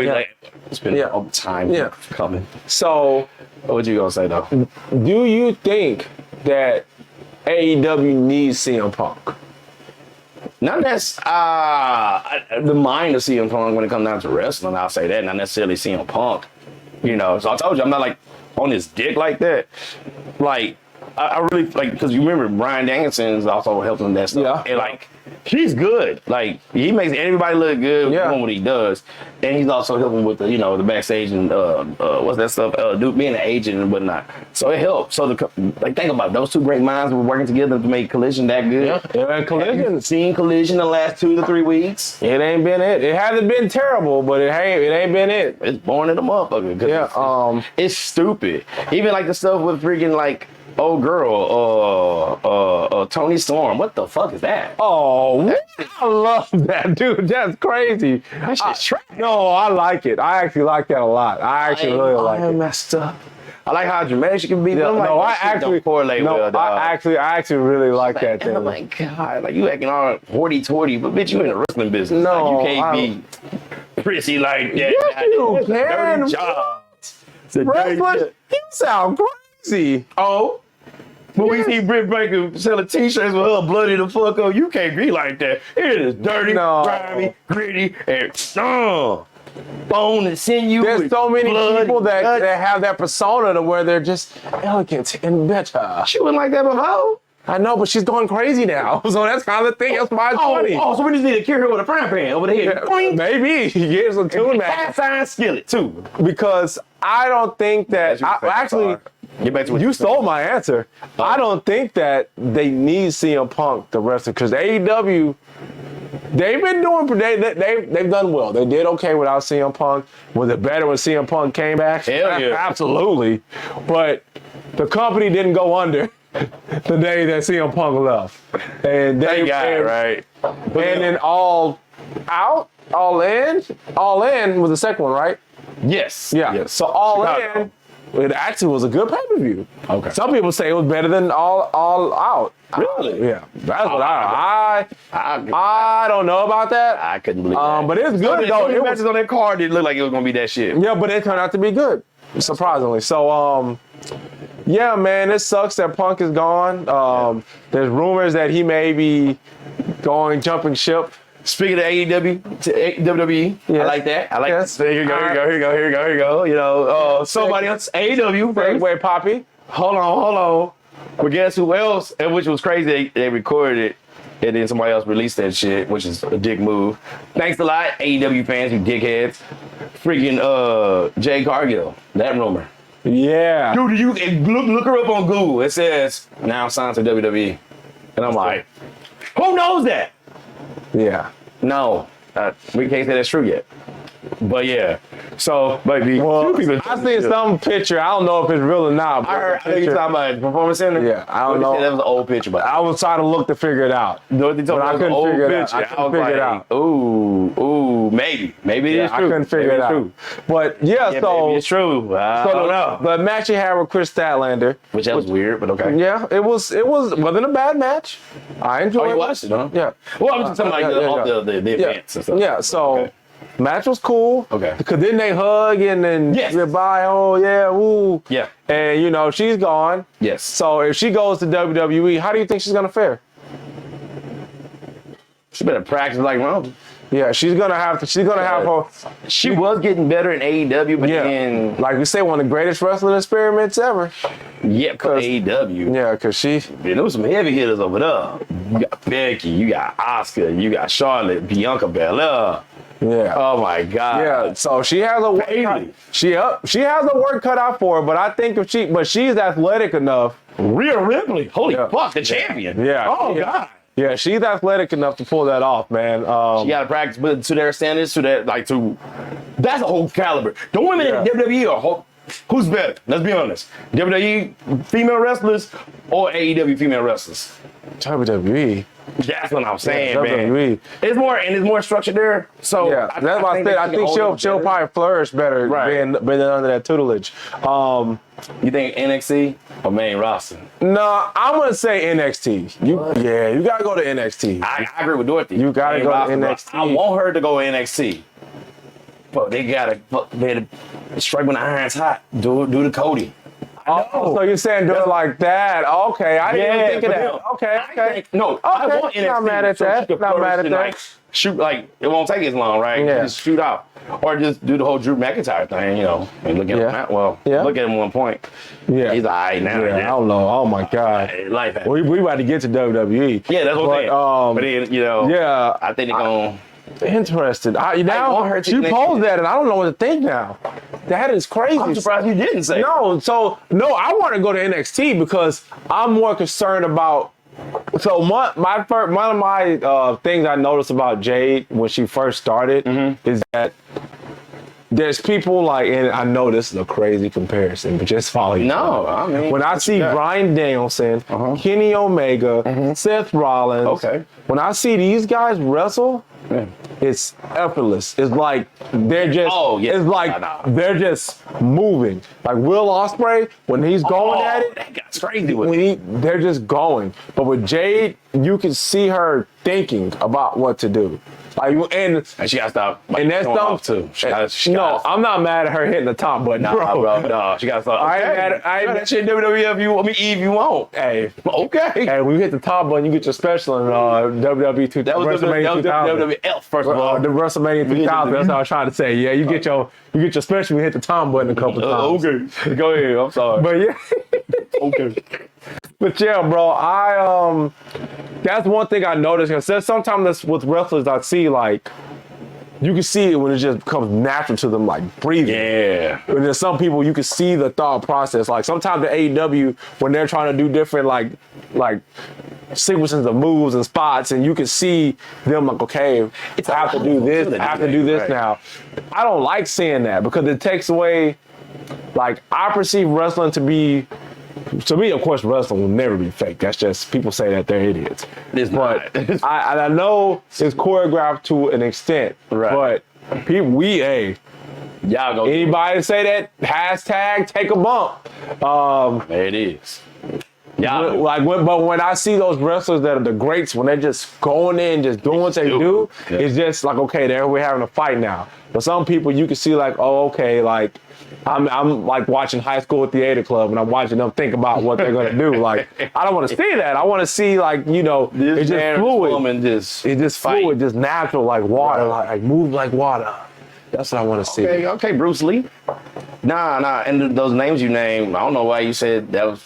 it's been a long time coming. So, what you gonna say though? Do you think that AEW needs CM Punk? Not that's the mind of CM Punk when it comes down to wrestling. I'll say that, not necessarily CM Punk. So I told you I'm not like on his dick like that. Like I really like because you remember Bryan Danielson's also helping that stuff. Yeah. And like he's good. Like he makes everybody look good doing what he does. And he's also helping with the the backstage and what's that stuff? Being an agent and whatnot. So it helps. So think about it. Those two great minds were working together to make Collision that good. Yeah. Collision. Seen Collision the last 2 to 3 weeks. It ain't been it. It hasn't been terrible, but it ain't been it. It's born in a motherfucker. Yeah. It's stupid. Even like the stuff with freaking like old girl, Tony Storm. What the fuck is that? Oh, I love that, dude. That's crazy. That shit's trash. No, I like it. I actually like that a lot. I actually really like it. Messed up. I like how dramatic she can be. Yeah, like, I actually correlate well. I actually really like that thing. Oh my god, like you acting all hoity-toity, but bitch, you in the wrestling business. No, like, you can't be pretty like that. Yes, you can. Dirty job. Wrestling, you sound crazy. Oh. But we see Britt Baker selling t-shirts with her bloody the fuck up. You can't be like that. It is dirty, grimy, gritty, and bone and sinew. There's so many people that have that persona to where they're just elegant and better. She wasn't like that before. I know, but she's going crazy now. So that's kind of the thing. That's my 20. Oh, so we just need to carry her with a frying pan over the head. Yeah, maybe. Get some tune back. Cast iron skillet, too. Because I don't think that... Get back to what you stole my answer. I don't think that they need CM Punk to wrestle because AEW, they've been doing, they've done well. They did okay without CM Punk. Was it better when CM Punk came back? Hell yeah. Absolutely. But the company didn't go under the day that CM Punk left. And they got it right. And then All In was the second one, right? Yes. Yeah. Yes. So All Chicago. In, it actually was a good pay-per-view. Okay. Some people say it was better than All Out. Really? Yeah. That's what I don't know about that. I couldn't believe that. But it's good though. The matches on that card didn't look like it was gonna be that shit. Yeah, but it turned out to be good, surprisingly. So, yeah, man, it sucks that Punk is gone. There's rumors that he may be jumping ship. Speaking of AEW to WWE, Yes. I like that. I like Yes. that. Here you go. You know, somebody else, AEW. Wait, Poppy. Hold on. But guess who else? And which was crazy. They recorded it, and then somebody else released that shit, which is a dick move. Thanks a lot, AEW fans, you dickheads. Freaking Jay Cargill. That rumor. Yeah. Dude, you look her up on Google. It says now signed to WWE, and I'm like, who knows that? Yeah. No, we can't say that's true yet. But yeah, so maybe Well, two people. I seen some picture. I don't know if it's real or not. But I think you're talking about Performance Center. Yeah, I don't know. That was an old picture, but I was trying to look to figure it out. but I couldn't figure it out. I couldn't figure it out. Ooh, maybe it is I true. couldn't figure it out. True. But yeah, so maybe it's true. I don't know. the match he had with Chris Statlander, Which that was weird, but okay. yeah, it wasn't a bad match. I enjoyed Oh, it. you watched it, huh? Yeah. Well, I'm just talking about the events and stuff. Yeah, so Okay. match was cool. Okay. Because then they hug and then Yes. goodbye. Oh yeah, woo. Yeah. And she's gone. Yes. So if she goes to WWE, how do you think she's gonna fare? She better practice like Rumble. Yeah, she's gonna have her. She was getting better in AEW, but then like we say, one of the greatest wrestling experiments ever. because AEW. Yeah, because she. There was some heavy hitters over there. You got Becky, you got Oscar, you got Charlotte, Bianca Belair. Yeah. Oh my God. Yeah, so she has a work Bailey. she has a work cut out for her, but I think she's athletic enough. Rhea Ripley, holy Yeah. fuck, the champion. Yeah. Oh Yeah. God. Yeah, she's athletic enough to pull that off, man. You gotta practice but to their standards, that's a whole caliber. The women in WWE are who's better? Let's be honest. WWE female wrestlers or AEW female wrestlers? WWE. That's what I'm saying, man. WWE. It's more structured there. So Yeah, that's why I said I think she'll probably flourish better being under that tutelage. You think NXT or main roster? No, I'm gonna say NXT. You gotta go to NXT. I agree with Dorothy. You gotta Main go to roster, but NXT. I want her to go NXT. But they gotta strike when the iron's hot. Do the Cody. Oh, so you're saying do it like that? Okay, I didn't even think of but that. no, Okay. I want NXT. Not mad at so that. she can Not mad flourish at and, that. like, shoot, like, it won't take as long, right? Yeah. Just shoot out. Or just do the whole Drew McIntyre thing, and look at him. Well, look at him 1 point. Yeah. He's all right now. Yeah, I don't know. Oh my God. Life happens. We about to get to WWE. Yeah, that's what I'm saying. But then, yeah, I think they're going to. interested. want her to She next posed year. that, and I don't know what to think now. That is crazy. I'm surprised you didn't say. No, I want to go to NXT because I'm more concerned about. So one of my things I noticed about Jade when she first started is that there's people like, and I know this is a crazy comparison, but just follow you. No, I mean, when I see Bryan Danielson, Kenny Omega, Seth Rollins, when I see these guys wrestle, it's effortless. It's like they're just. It's like they're just moving. Like Will Ospreay, when he's going at it, that guy's crazy with it. they're just going. But with Jade, you can see her thinking about what to do. Like and she gotta stop. And that's off too. I'm not mad at her hitting the top button, bro. No, she gotta stop. I ain't mad at that shit WWE if you want. Hey, okay. Hey, when you hit the top button, you get your special in WWE 2000. That was WWF first of all. The WrestleMania 2000. That's what I was trying to say. Yeah, you get your special. You hit the top button a couple times. Okay, go ahead. I'm sorry. But yeah. Okay. But yeah, bro, that's one thing I noticed. Because sometimes with wrestlers I see like you can see it when it just becomes natural to them, like breathing. Yeah. And there's some people you can see the thought process. Like sometimes the AEW, when they're trying to do different like sequences of moves and spots, and you can see them like, okay, I have to do this, I have to do this now. I don't like seeing that because it takes away, like, I perceive wrestling to be, to me, of course, wrestling will never be fake. That's just, people say that they're idiots. It's but not. I know it's choreographed to an extent, Right. but people, Y'all go. anybody say that, hashtag take a bump. There it is. Yeah. But when I see those wrestlers that are the greats, when they're just going in, just doing what they do, it's just like, okay, there we're having a fight now. But some people you can see like, oh, okay, like I'm like watching High School Theater Club and I'm watching them think about what they're gonna do. Like, I don't want to see that. I want to see, like, you know, it's just fluid. It's just fluid, just natural, like water, like move like water. That's what I want to see. Okay, Bruce Lee. Nah. And those names you named, I don't know why you said that was.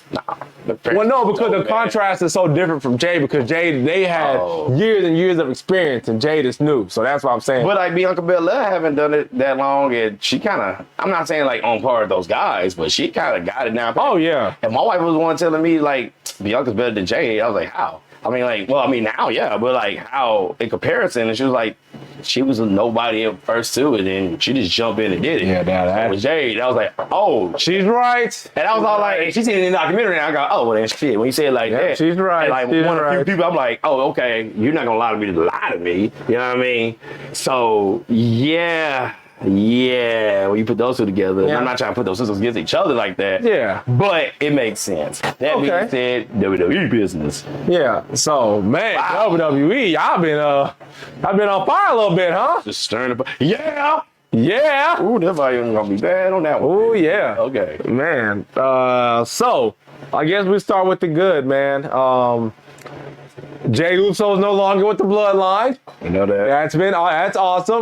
Well, no, because the contrast is so different from Jade. Because Jade, they had years and years of experience, and Jade is new. So that's what I'm saying. But like Bianca Belair haven't done it that long, and she kind of, I'm not saying like on par with those guys, but she kind of got it down. Oh yeah. And my wife was the one telling me like Bianca's better than Jade. I was like, how? I mean, like, well, I mean now, yeah, but like how in comparison? And she was like, she was a nobody at first too, and then she just jumped in and did it. Yeah, that was Jade. I was like, oh, she's right. And I was all like, she seen it in the documentary, and I go, oh, well then shit. When you say it like that, she's right. And like she's one of right. the few people, I'm like, oh, okay, you're not gonna lie to me to lie to me. You know what I mean? So yeah. When you put those two together, and I'm not trying to put those systems against each other like that. Yeah. But it makes sense. That being said, WWE business. Yeah. So man, WWE, I've been on fire a little bit, huh? Just stirring up. Yeah. Yeah. Ooh, that volume gonna be bad on that one. Ooh, yeah. Okay. Man. So I guess we start with the good, man. Jey Uso is no longer with the Bloodline. We know that. That's awesome.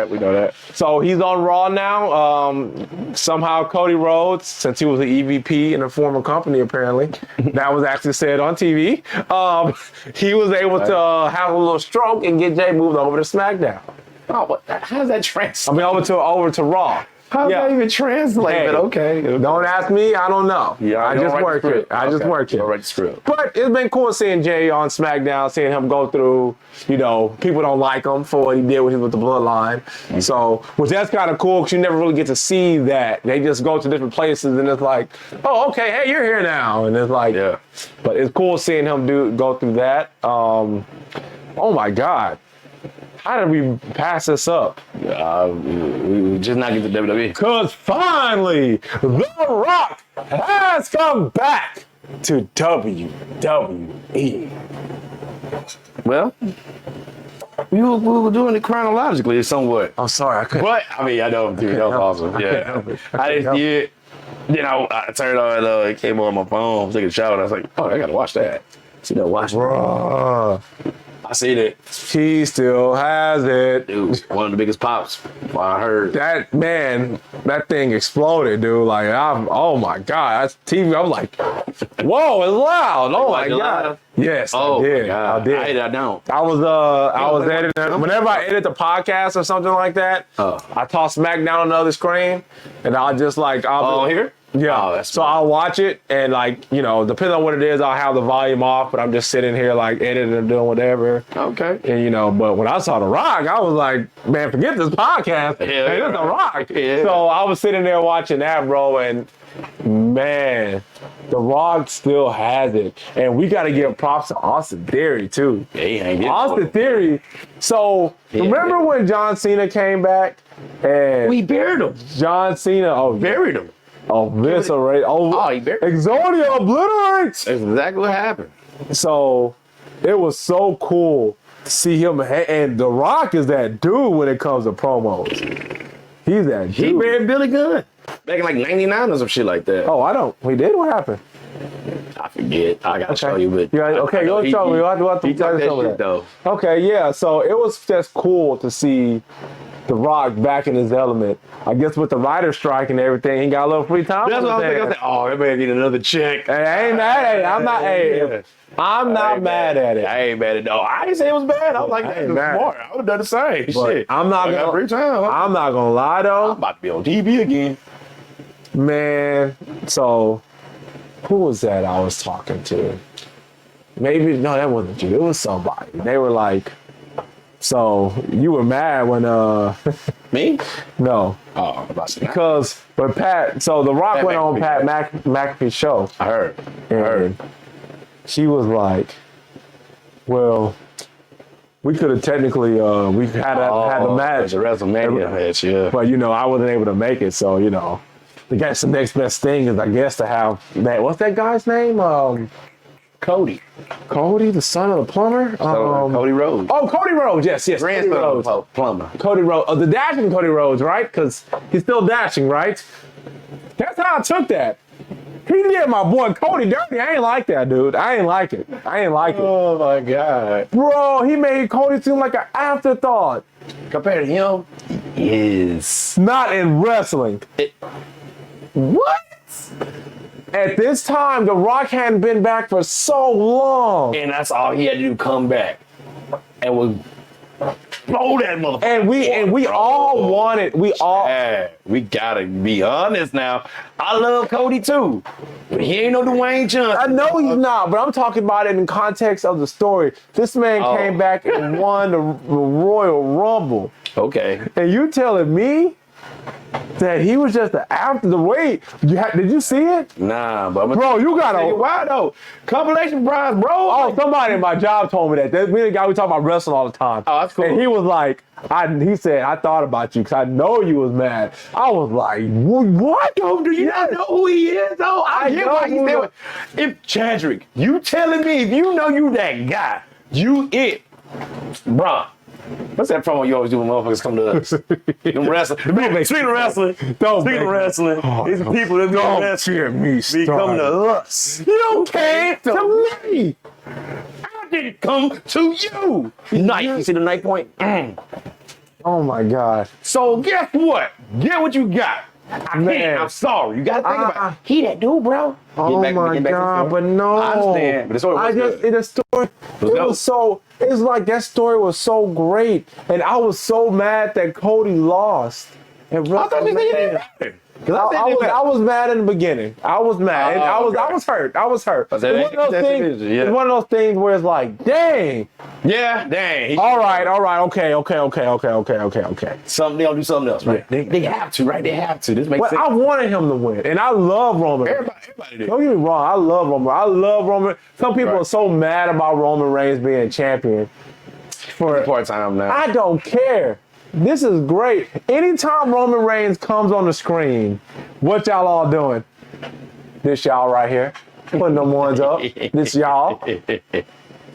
We know that. So he's on Raw now. Somehow Cody Rhodes, since he was an EVP in a former company, apparently, that was actually said on TV. He was able to have a little stroke and get Jey moved over to SmackDown. Oh, how does that translate? I mean, over to Raw. How does that even translate? Hey, but okay. Don't ask me. I don't know. Yeah, I just worked it. I just worked it. Write the script. But it's been cool seeing Jey on SmackDown, seeing him go through, you know, people don't like him for what he did when he was with the Bloodline. Mm-hmm. So, which that's kind of cool because you never really get to see that. They just go to different places and it's like, oh, okay, hey, you're here now. And it's like, but it's cool seeing him go through that. Oh my God. How did we pass this up? We just not get to WWE. Because finally, The Rock has come back to WWE. Well, we were doing it chronologically somewhat. I'm sorry, I couldn't. But, I mean, I know, dude, that was awesome. Yeah. I didn't see it. You know, I turned on it came on my phone, I was taking a shower, and I was like, oh, I gotta watch that. See that, watch it. I seen it. He still has it. Dude, one of the biggest pops I heard. That, man, that thing exploded, dude. Like, oh my God. That's TV. I was like, whoa, it's loud. Oh my God. Yes, I did. I did. I don't. I was editing. Whenever I edit the podcast or something like that, I toss SmackDown on the other screen, and I'll just like, I'll here? Yeah. So I'll watch it, and like, you know, depending on what it is, I'll have the volume off, but I'm just sitting here like editing and doing whatever. Okay. And you know, but when I saw The Rock, I was like, man, forget this podcast. Hey, it's The Rock. Yeah. So I was sitting there watching that, bro, and man, The Rock still has it. And we got to give props to Austin Theory, too. Yeah, Austin Theory. So, remember when John Cena came back? And we buried him. John Cena, buried him. Eviscerate. He buried Exodia obliterates. That's exactly what happened. So, it was so cool to see him. And The Rock is that dude when it comes to promos. He's that dude. He buried Billy Gunn. Back in like 99 or some shit like that. Oh, I don't. We did? What happened? I forget. I gotta show you, but okay, go show me. We'll have to tell us over that. Though. Okay, yeah. So it was just cool to see The Rock back in his element. I guess with the writer strike and everything, he got a little free time. That's what I was thinking. I was like, oh, that man need another check. Hey, I ain't mad at it. I'm not mad at it. I ain't mad at it. No, I didn't say it was bad. I was like, that's smart. I would have done the same. But Shit. I'm not gonna. Free time. I'm not gonna lie though. I'm about to be on TV again. Man, so who was that I was talking to? Maybe no, that wasn't you. It was somebody. They were like, so you were mad when Me? No. Oh, about to Because when so The Rock went on Pat McAfee's show. I heard. And she was like, well, we could have technically we had the match. The WrestleMania match, yeah. But I wasn't able to make it, so the next best thing is I guess to have that. What's that guy's name? Cody, the son of the plumber. Cody Rhodes. Oh, Cody Rhodes. Yes. Grandson of the plumber. Cody Rhodes. The dashing Cody Rhodes, right? Because he's still dashing, right? That's how I took that. He did my boy Cody dirty. I ain't like that, dude. I ain't like it. Oh my God, bro. He made Cody seem like an afterthought. Compared to him, he is not in wrestling. What? At this time, The Rock hadn't been back for so long. And that's all he had to do, come back. And was blow that motherfucker. And we all wanted, we gotta be honest now. I love Cody too. But he ain't no Dwayne Johnson. I know he's not, but I'm talking about it in context of the story. This man came back and won the Royal Rumble. Okay. And you telling me that he was just after the wait? Did you see it? Nah, but bro, you gotta. Why though? Compilation prize, bro. Oh, somebody in my job told me that. Me and the guy we talk about wrestling all the time. Oh, that's cool. And he was like, he said, I thought about you because I know you was mad. I was like, what? Do you not know who he is though? I get why he's there. If Chadrick, you telling me if you know you that guy, you it, bruh. What's that promo you always do when motherfuckers come to us? Them wrestling. Speaking of wrestling, these people that don't wrestling be coming to us. You came to me. I didn't come to you. Night. You see the night point? Oh my God. So guess what? Get what you got. I'm sorry. You gotta think about it. He that dude, bro. Oh my God, but no. I understand, but the story was good. The story, it's like that story was so great, and I was so mad that Cody lost. I thought you said he did. I was mad in the beginning. I was mad. I was hurt. It's one of those things where it's like, dang. Yeah, dang. All right. Okay. They don't do something else, right? They have to, right? They have to. This makes sense. I wanted him to win, and I love Roman. Everybody did. Don't get me wrong. I love Roman. Some people are so mad about Roman Reigns being champion. For part-time now. I don't care. This is great. Anytime Roman Reigns comes on the screen, what y'all all doing? This y'all right here. Putting them ones up. This y'all. Dude,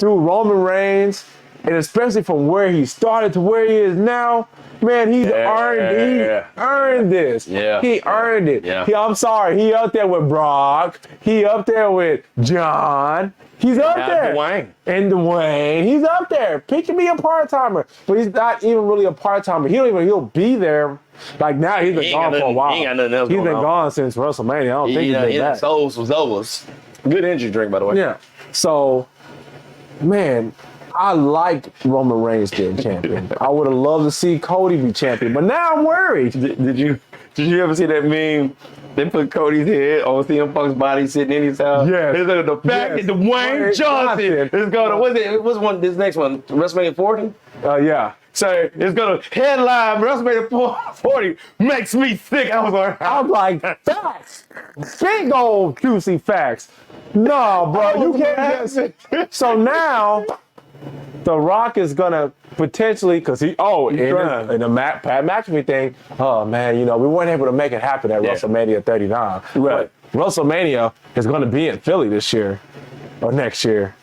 Roman Reigns, and especially from where he started to where he is now, man, he earned this. Yeah. He earned it. Yeah. I'm sorry, he up there with Brock. He up there with John. He's up there. Dwayne. He's up there. He can be a part-timer, but he's not even really a part-timer. He'll be there. Like now, he's been gone for a while. He ain't got nothing else going on. Gone since WrestleMania. I don't think he's been back. Souls was over. Good energy drink, by the way. Yeah. So, man, I like Roman Reigns being champion. I would have loved to see Cody be champion, but now I'm worried. Did you ever see that meme? They put Cody's head on CM Punk's body sitting in his house. Yes. The fact that Dwayne Johnson is going to, this next one? WrestleMania 40? Yeah. So it's going to headline WrestleMania 40 makes me sick. I was like, facts. Big old juicy facts. No, bro, you can't just. So now, The Rock is going to potentially, because in the Pat McAfee thing, oh man, we weren't able to make it happen at WrestleMania 39. Right. But WrestleMania is going to be in Philly this year or next year.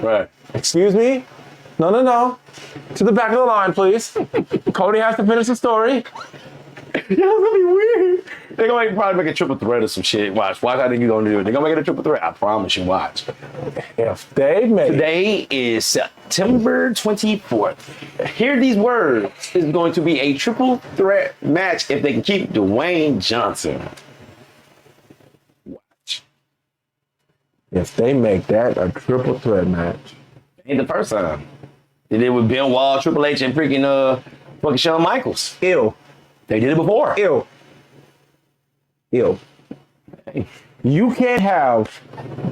Right. Excuse me? No. To the back of the line, please. Cody has to finish the story. Yeah, it's gonna be weird. They're gonna probably make a triple threat or some shit. Watch how they gonna do it. They're gonna make it a triple threat. I promise you. Watch. If they make Today is September 24th. Hear these words. It's going to be a triple threat match if they can keep Dwayne Johnson. Watch. If they make that a triple threat match. Ain't the first time. They did it with Ben Wall, Triple H, and freaking fucking Shawn Michaels. Ew. They did it before. Ew. Ew. Hey. You can't have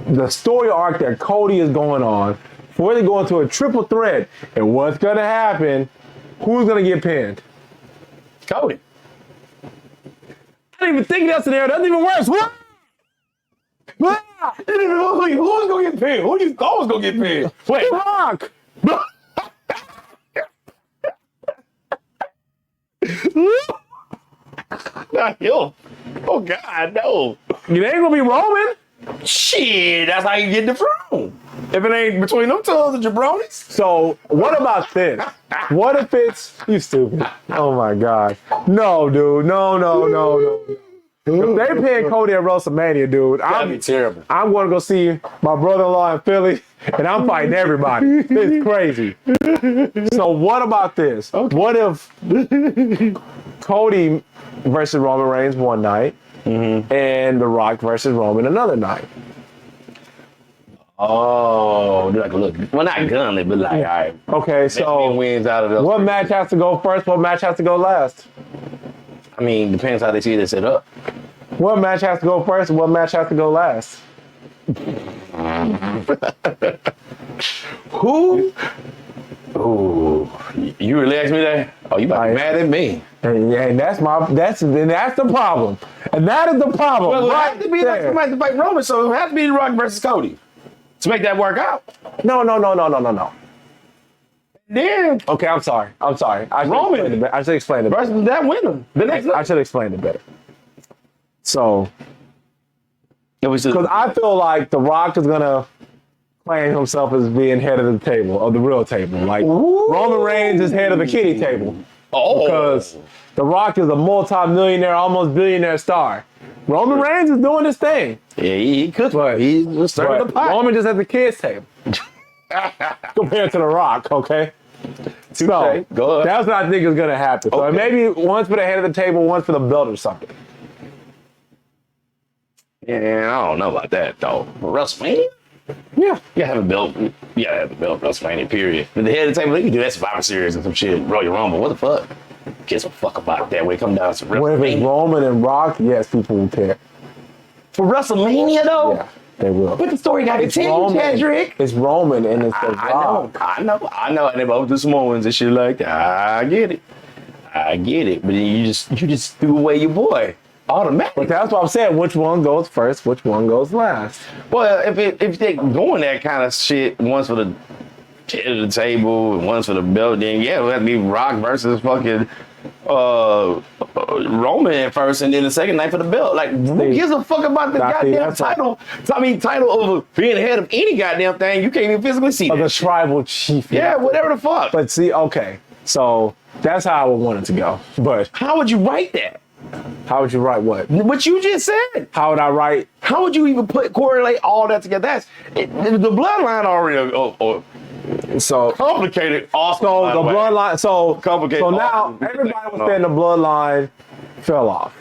the story arc that Cody is going on before they go into a triple threat. And what's going to happen? Who's going to get pinned? Cody. I didn't even think of that scenario. That's even worse. What? Who's going to get pinned? Who do you thought was going to get pinned? Wait. Rock. Not him. Oh, God, no. It ain't going to be Roman. Shit, that's how you get the throne. If it ain't between them two, the jabronis. So, what about this? What if it's... You stupid. Oh, my God. No, dude. No. If they pin Cody at WrestleMania, dude, That'd be terrible. I'm going to go see my brother-in-law in Philly, and I'm fighting everybody. It's crazy. So what about this? Okay. What if Cody versus Roman Reigns one night, and The Rock versus Roman another night? Oh, like look, well, not gunning, but like, all right. Okay, so wins out of those. What match has to go first? What match has to go last? I mean, depends how they see this set up. What match has to go first and what match has to go last? Who? Ooh, you really asked me that? Oh, you about to be mad at me? And that's the problem. And that is the problem. Well, it right has to be like there. somebody to fight Roman, so it has to be The Rock versus Cody to make that work out. No. Then Okay, I'm sorry. Roman. I should explain it better. versus that winner. The next I should explain it better. So, it was just because I feel like The Rock is gonna claim himself as being head of the table, of the real table. Like Roman Reigns is head of the kitty table. Because The Rock is a multi-millionaire, almost billionaire star. Roman Reigns is doing his thing. Yeah, he could, but he's just serving the pot. Roman just at the kids table. Compared to The Rock, okay? So, go ahead. that's what I think is going to happen. So Okay. maybe one's for the head of the table, one's for the belt or something. Yeah, I don't know about that though. WrestleMania? Yeah. You have a belt. You gotta have a belt. WrestleMania, period. But the head of the table, you can do that Survivor Series and some shit. Royal Rumble. What the fuck? Gives a fuck about that when it comes down to When it's WrestleMania. Roman and Rock, yes, people will care. For WrestleMania though? Yeah, they will. But the story got continued, Kendrick. It's Roman and it's The Rock. I know. And they both do Samoans and shit like that. I get it. But then you just threw away your boy. Automatically. But that's what I'm saying. Which one goes first? Which one goes last? Well, if they doing that kind of shit, one's for the head of the table and one's for the belt, then yeah, it would have to be Rock versus fucking Roman at first, and then the second night for the belt. Like, who gives a fuck about the goddamn title? Title of being head of any goddamn thing. You can't even physically see Of that the shit. tribal chief. Yeah, whatever the fuck. But see, okay. So that's how I would want it to go. But How would you write that? how would you write what? What you just said. How would I write? How would you even correlate all that together? The bloodline already So complicated. Also, So the bloodline. So Complicated. So now everybody was saying the bloodline fell off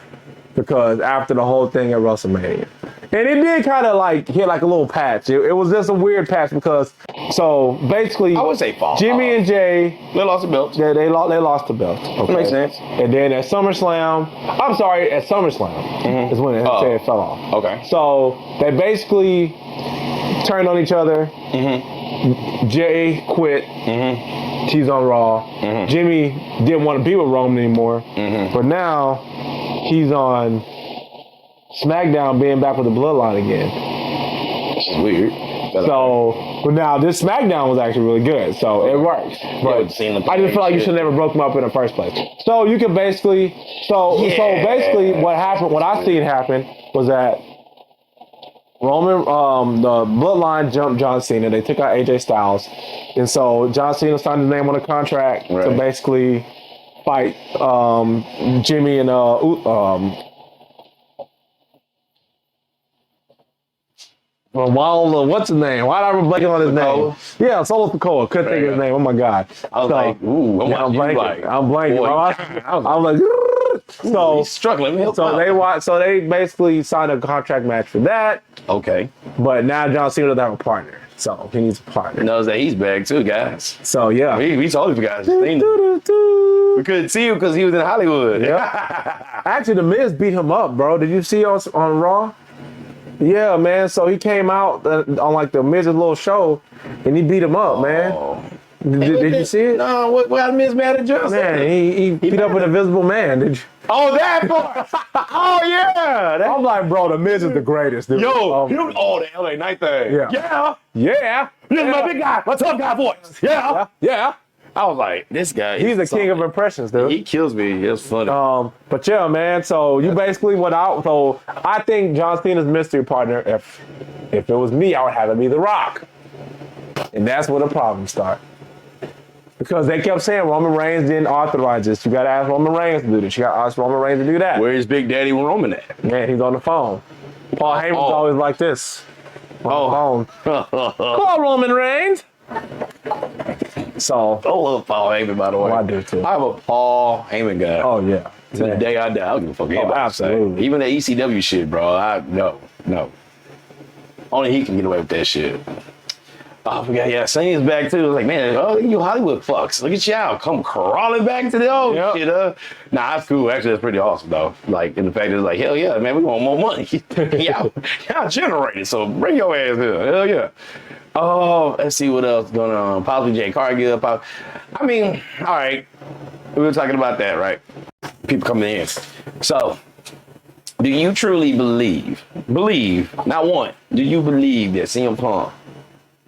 because after the whole thing at WrestleMania, and it did kind of like hit like a little patch. It was just a weird patch because so basically, I would say fall Jimmy off. and Jay They lost the belt. they lost the belt. Okay. Makes sense. And then at SummerSlam, at SummerSlam is when it said it fell off. Okay. So they basically turned on each other. Jay quit. He's on Raw. Jimmy didn't want to be with Roman anymore. But now he's on SmackDown being back with the Bloodline again. Which is weird. So, but now this SmackDown was actually really good. So it works. But I just feel like you should have never broke them up in the first place. So you can basically, so basically what happened, what I seen happen was that Roman, the Bloodline jumped John Cena. They took out AJ Styles. And so John Cena signed his name on a contract to basically fight Jimmy and What's his name? Why did I blanking on his name? Yeah, Solo Sikoa. Couldn't think of his name. Oh my God. I was like, ooh, I'm blanking. boy, I'm like, so he's struggling. So they basically signed a contract match for that. Okay. But now John Cena doesn't have a partner. So he needs a partner. He knows that he's back too, guys. So yeah. We told you guys. We couldn't see him because he was in Hollywood. Yeah. Actually, The Miz beat him up, bro. Did you see on Raw? Yeah, man. So he came out on like the Miz's little show, and he beat him up, man. Did you see it? No, what got Miz mad at Justin? Man, he beat up an invisible man. Did you? Oh, that part. Oh, yeah. I'm like, bro, The Miz is the greatest, dude. Yo, the LA Night thing. Yeah. This is my big guy, my tough guy voice. Yeah. I was like, this guy. He's the king of impressions, dude. He kills me. It's funny. But yeah, man. So you basically went out. So I think John Cena's mystery partner, if it was me, I would have it be The Rock. And that's where the problems start. Because they kept saying Roman Reigns didn't authorize this. You got to ask Roman Reigns to do this. You got to ask Roman Reigns to do that. Where's Big Daddy Roman at? Man, he's on the phone. Paul Heyman's always like this. On the phone. Call Roman Reigns. So I love Paul Heyman, by the way. Oh, I do too. I'm a Paul Heyman guy. Oh yeah. To the day I die, I don't give a fuck. Absolutely. Even the ECW shit, bro. No. Only he can get away with that shit. Oh, I forgot. Yeah, Sane's back too. I was like, man, you Hollywood fucks. Look at y'all come crawling back to the old shit. Nah, that's cool. Actually, that's pretty awesome though. Like, in the fact that it's like, hell yeah, man, we want more money. y'all generated, so bring your ass here. Hell yeah. Oh, let's see what else going on. Possibly Jay Cargill. I mean, all right. We were talking about that, right? People coming in. So, do you truly believe, not one, do you believe that CM Punk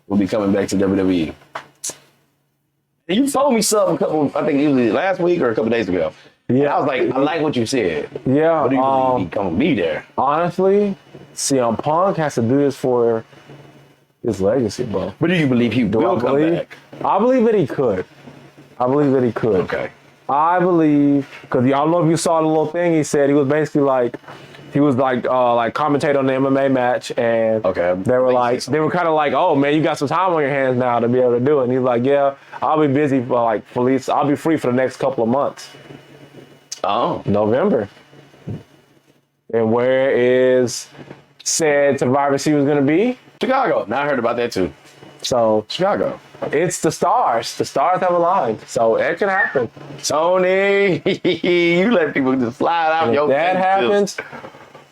will be coming back to WWE? You told me something I think usually last week or a couple days ago. Yeah. I was like, I like what you said. Yeah. But do you believe he gonna be there? Honestly, CM Punk has to do this for his legacy, bro. But do you believe he will come back? I believe that he could. Okay. I believe, because I don't know if you saw the little thing he said. He was basically like, commentate on the MMA match, and they were kind of like, oh man, you got some time on your hands now to be able to do it. And he's like, yeah, I'll be busy for I'll be free for the next couple of months. Oh. November. And where is said Survivor Series going to be? Chicago. Now I heard about that too. So Chicago. It's the stars. The stars have aligned. So it can happen. Tony, you let people just slide out your that happens.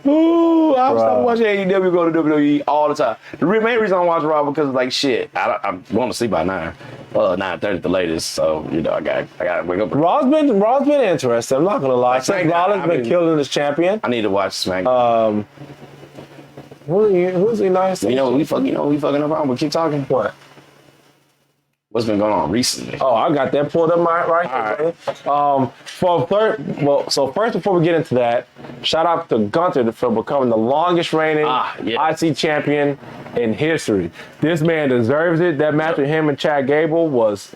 Ooh, I'm stopping watching AEW, go to WWE all the time. The main reason I watch Raw because like shit, I'm going to sleep by 9:30 at the latest. So I got to wake up. Raw's been interesting. I'm not gonna lie. Seth Rollins been killing as champion. I need to watch SmackDown. Who's the nice? We fucking around. We keep talking. What? What's been going on recently? Oh, I got that pulled up right here. So first, before we get into that, shout out to Gunther for becoming the longest reigning IC champion in history. This man deserves it. That match with him and Chad Gable was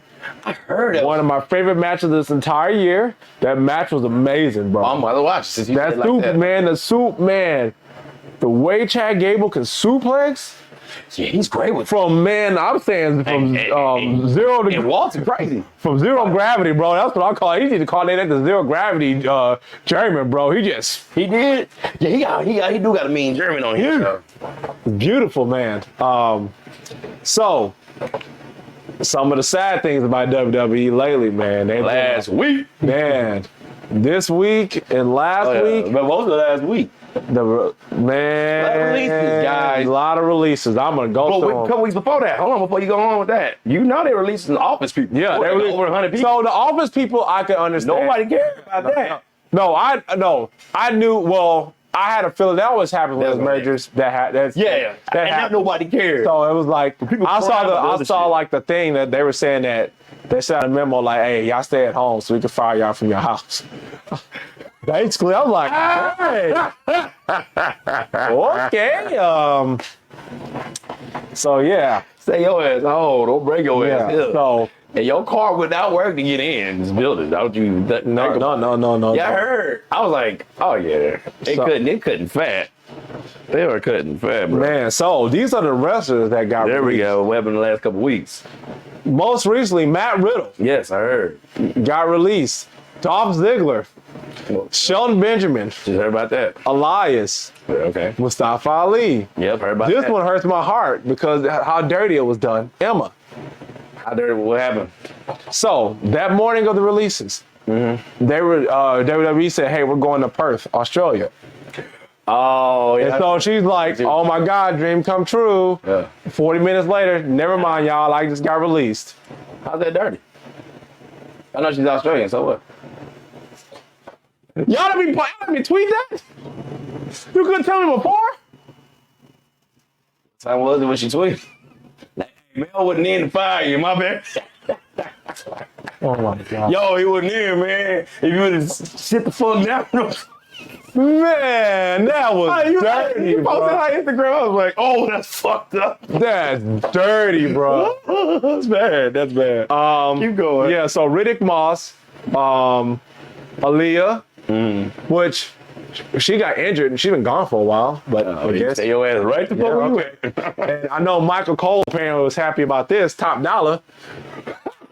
one of my favorite matches this entire year. That match was amazing, bro. I'm about to watch since you said the soup man. The way Chad Gable can suplex. Yeah, he's great with I'm saying zero to Walt's crazy. From zero gravity, bro. That's what I call it. He need to call that the zero gravity German, bro. He did. Yeah, he do got a mean German on him. So. Beautiful, man. So some of the sad things about WWE lately, man. This week and last week. But most of the last week. A lot of releases. I'm gonna go through a couple weeks before that. Hold on, before you go on with that. They released the Office people. Yeah, they released over 100 people. So the Office people, I can understand. Nobody cared about that. No, I knew. Well, I had a feeling that always happened with those mergers. And nobody cared. So it was like I saw like the thing that they were saying that they sent a memo like, "Hey, y'all stay at home so we can fire y'all from your house." Basically, I'm like, hey, okay. So yeah, stay your ass home. Don't break your ass. So and your car would not work to get in this building. Don't you? No. Yeah, I heard. I was like, oh yeah, it couldn't fat. They were cutting fat, bro. Man, so these are the wrestlers that got There we released. go. What happened the last couple weeks? Most recently, Matt Riddle Yes, I heard. got released. Dolph Ziggler, Shelton Benjamin, Just heard about that. Elias, Okay. Mustafa Ali. Yep, heard about This that. one hurts my heart because how dirty it was done. Emma. How dirty? What happened? So that morning of the releases, they were WWE said, "Hey, we're going to Perth, Australia." Oh, yeah. And so she's like, "Oh my God, dream come true." Yeah. 40 minutes later, never mind, y'all. I just got released. How's that dirty? I know she's Australian, so what? Y'all don't be tweet that. You couldn't tell me before. Time was it when she tweeted? Hey, Mel wasn't in to fire you, my bad. Oh my God. Yo, he wasn't in, man. If you would have sit the fuck down. Man, that was dirty, You posted bro. on Instagram. I was like, oh, that's fucked up. That's dirty, bro. That's bad. That's bad. Keep going. Yeah, so Riddick Moss, Aaliyah, which she got injured and she's been gone for a while, but I guess. Stay your ass right the fuck where you okay. at. And I know Michael Cole apparently was happy about this, top dollar,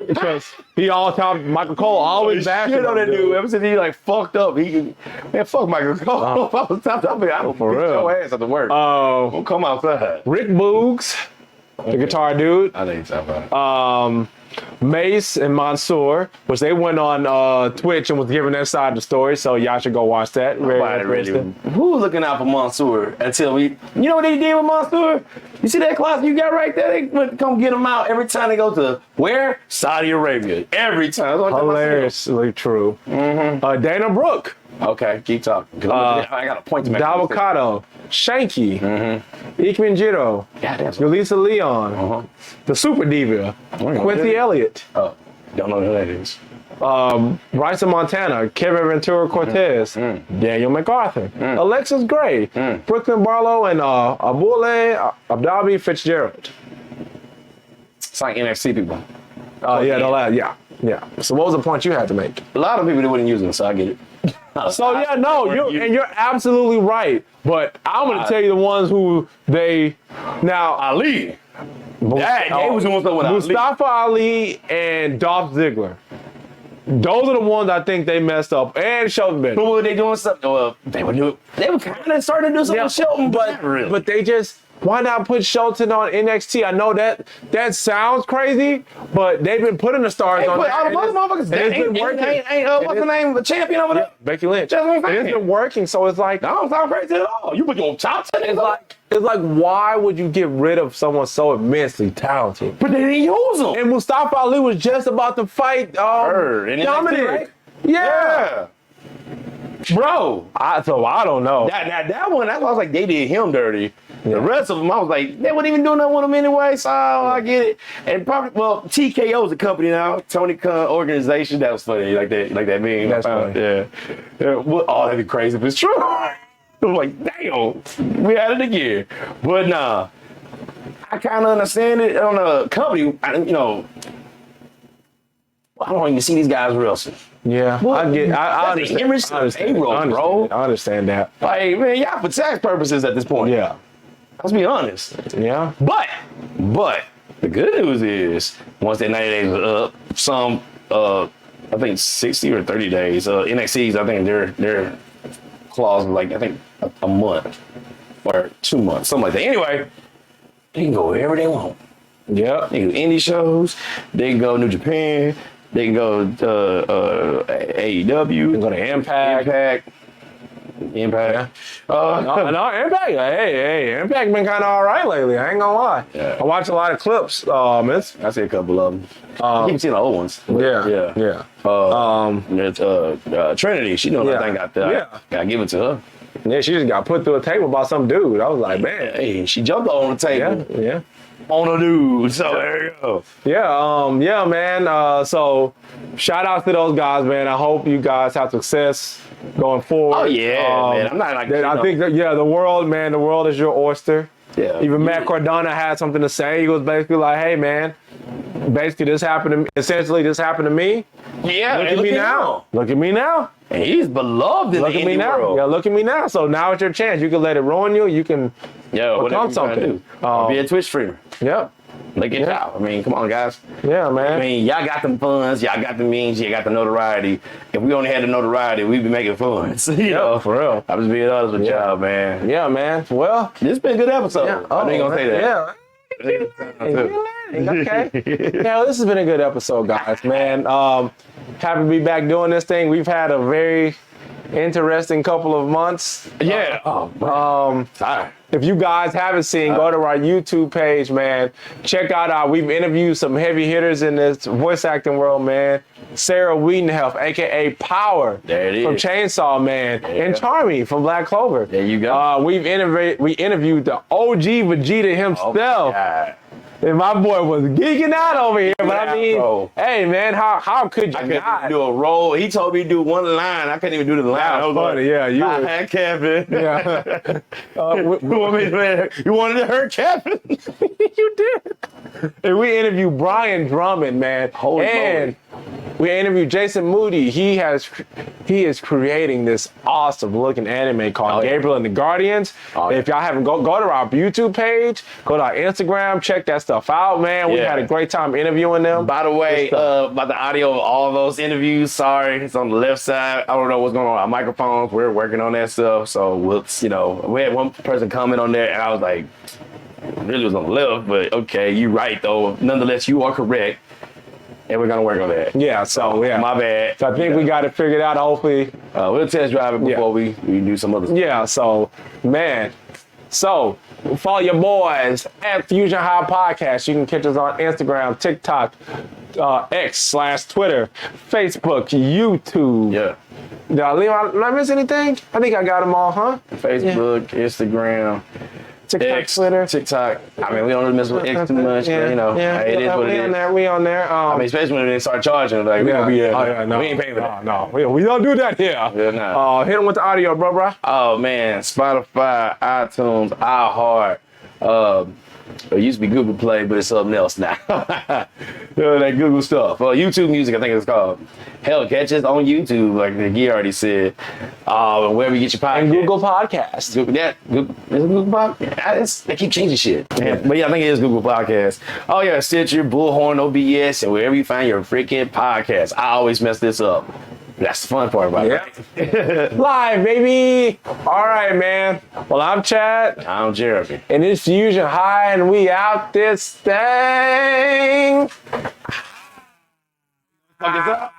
because he Michael Cole always bashing Shit on that dude. Ever since he like fucked up, man, fuck Michael Cole. If I was top, I would For beat real. your ass after work. Don't come outside. Rick Boogs, the guitar dude, I know you talking about. Mace and Mansoor, which they went on Twitch and was giving their side of the story, so y'all should go watch that. Very Nobody really. interesting. Who was looking out for Mansoor until we? You know what they did with Mansoor? You see that class you got right there? They went come get him out every time they go to where? Saudi Arabia. Every time. That's what Hilariously true. Dana Brooke, Okay, keep talking. 'Cause I got a point to make. Davocado, Shanky, Ikman Jiro, Goddamn. Yulisa Leon, the Super Diva, Quincy Elliott, Oh, don't know who that is. Bryson Montana, Kevin Ventura Cortez, Daniel MacArthur, Alexis Gray, Brooklyn Barlow, and Abule Abdabi Fitzgerald. It's like NXT people. Yeah. So what was the point you had to make? A lot of people that wouldn't use them, so I get it. So yeah, no, you're absolutely right. But I'm gonna tell you the ones who they now Ali. They was doing something with Ali. Mustafa Ali and Dolph Ziggler. Those are the ones I think they messed up. And Shelton But Benjamin. were they doing something? Well, they would do it. They were kind of starting to do something with Shelton, but not really. But they just, why not put Shelton on NXT? I know that sounds crazy, but they've been putting the stars on. But all the other motherfuckers, and it's been working. What's the name of the champion over there? Becky Lynch. That's what I'm saying. And it's been working, so it's like, That don't sound crazy at all. You put your chops in it. it's like, why would you get rid of someone so immensely talented? But they didn't use them. And Mustafa Ali was just about to fight Her in NXT, Dominic. right? Yeah. Bro. I don't know. That one, that's why I was like, they did him dirty. The rest of them, I was like, they wouldn't even do nothing with him anyway, so I get it. And probably, well, TKO's a company now, Tony Khan organization. That was funny, like that meme. That's funny. Yeah. Well, oh, that'd be crazy if it's true. I was like, damn, we had it again. But nah, I kind of understand it on a company, I don't even see these guys wrestling. Yeah, I understand. Hemorrhage I understand. A-roll, I understand. bro. I understand that. Like, man, y'all for tax purposes at this point. Yeah. Let's be honest. Yeah. But the good news is once that 90 days was up, some I think 60 or 30 days. NXT's, I think their clause was like I think a month or 2 months, something like that. Anyway, they can go wherever they want. Yeah. They can go indie shows. They can go New Japan. They can go AEW. You can go to Impact. Impact. No, Impact. Hey, Impact been kind of all right lately. I ain't gonna lie. Yeah. I watch a lot of clips. I see a couple of them. I keep seeing the old ones. Yeah. There's Trinity. She know that thing got there. Yeah. Gotta give it to her. Yeah, she just got put through a table by some dude. I was like, man. Hey, she jumped on the table. Yeah. On a dude. So there you go. Yeah, man. So shout out to those guys, man. I hope you guys have success going forward. Oh yeah, man. I'm not like I think that the world is your oyster. Yeah. Even Matt Cardona had something to say. He was basically like, hey, man, basically this happened to me. Essentially, this happened to me. Yeah, Look at me now. Look at me now. And he's beloved in Look the at me indie now. world. Yeah, look at me now. So now it's your chance. You can let it ruin you. You can become something. Be a Twitch streamer. Yep. Look at y'all. I mean, come on, guys. Yeah, man. I mean, y'all got them funds. Y'all got the means. Y'all got the notoriety. If we only had the notoriety, we'd be making funds. You know, for real. I'm just being honest with y'all, man. Yeah, man. Well, This been a good episode. yeah. I ain't gonna say that. Yeah. Okay. Yeah, this has been a good episode, guys, man. Happy to be back doing this thing. We've had a very interesting couple of months. Yeah. Sorry. If you guys haven't seen, go to our YouTube page, man. Check out we've interviewed some heavy hitters in this voice acting world, man. Sarah Wiedenheft, aka Power, There it is. from Chainsaw Man, and Charmy from Black Clover. There you go. We interviewed the OG Vegeta himself. God. And my boy was geeking out over here, but I mean, bro. hey man, how could you I couldn't not? even do a roll. He told me to do one line. I couldn't even do the line. That was funny, yeah. You I were- had Kevin. Yeah. You wanted to hurt Kevin? You did. And we interviewed Brian Drummond, man. Holy and we interviewed Jason Moody. He is creating this awesome looking anime called Gabriel and the Guardians. If y'all haven't go to our YouTube page, go to our Instagram, check that stuff out, man. We had a great time interviewing them. By the way, about the audio of all of those interviews, sorry, it's on the left side. I don't know what's going on with our microphones. We're working on that stuff. So we had one person comment on there, and I was like, really was on the left, but okay, you're right though. Nonetheless, you are correct. And we're gonna work on that. Yeah, so yeah. My bad. So I think we got it figured out, hopefully. We'll test drive it before we do some other stuff. Yeah, so man. So follow your boys at Fusion-Haa Podcast. You can catch us on Instagram, TikTok, X/Twitter, Facebook, YouTube. Yeah. Did I miss anything? I think I got them all, huh? Facebook, Instagram, TikTok, X, Twitter. TikTok. I mean, we don't really mess with X too much, but you know, it is what it is. We on there. I mean, especially when they start charging, like we gonna be there. No, we ain't paying for that. No, we don't do that here. Yeah, nah. Hit them with the audio, bro. Oh man, Spotify, iTunes, iHeart. It used to be Google Play, but it's something else now. That Google stuff. YouTube Music, I think it's called. Hell, catch us on YouTube, like the gear already said. Wherever you get your podcast. And Google Podcast. Google, is it Google Podcast? They keep changing shit. Yeah. But yeah, I think it is Google Podcast. Oh yeah, Stitcher, Bullhorn, OBS, and wherever you find your freaking podcast. I always mess this up. That's the fun part about it. Live, baby. All right, man. Well, I'm Chad. I'm Jeremy. And it's Fusion-Haa, and we out this thing. Fuck this up.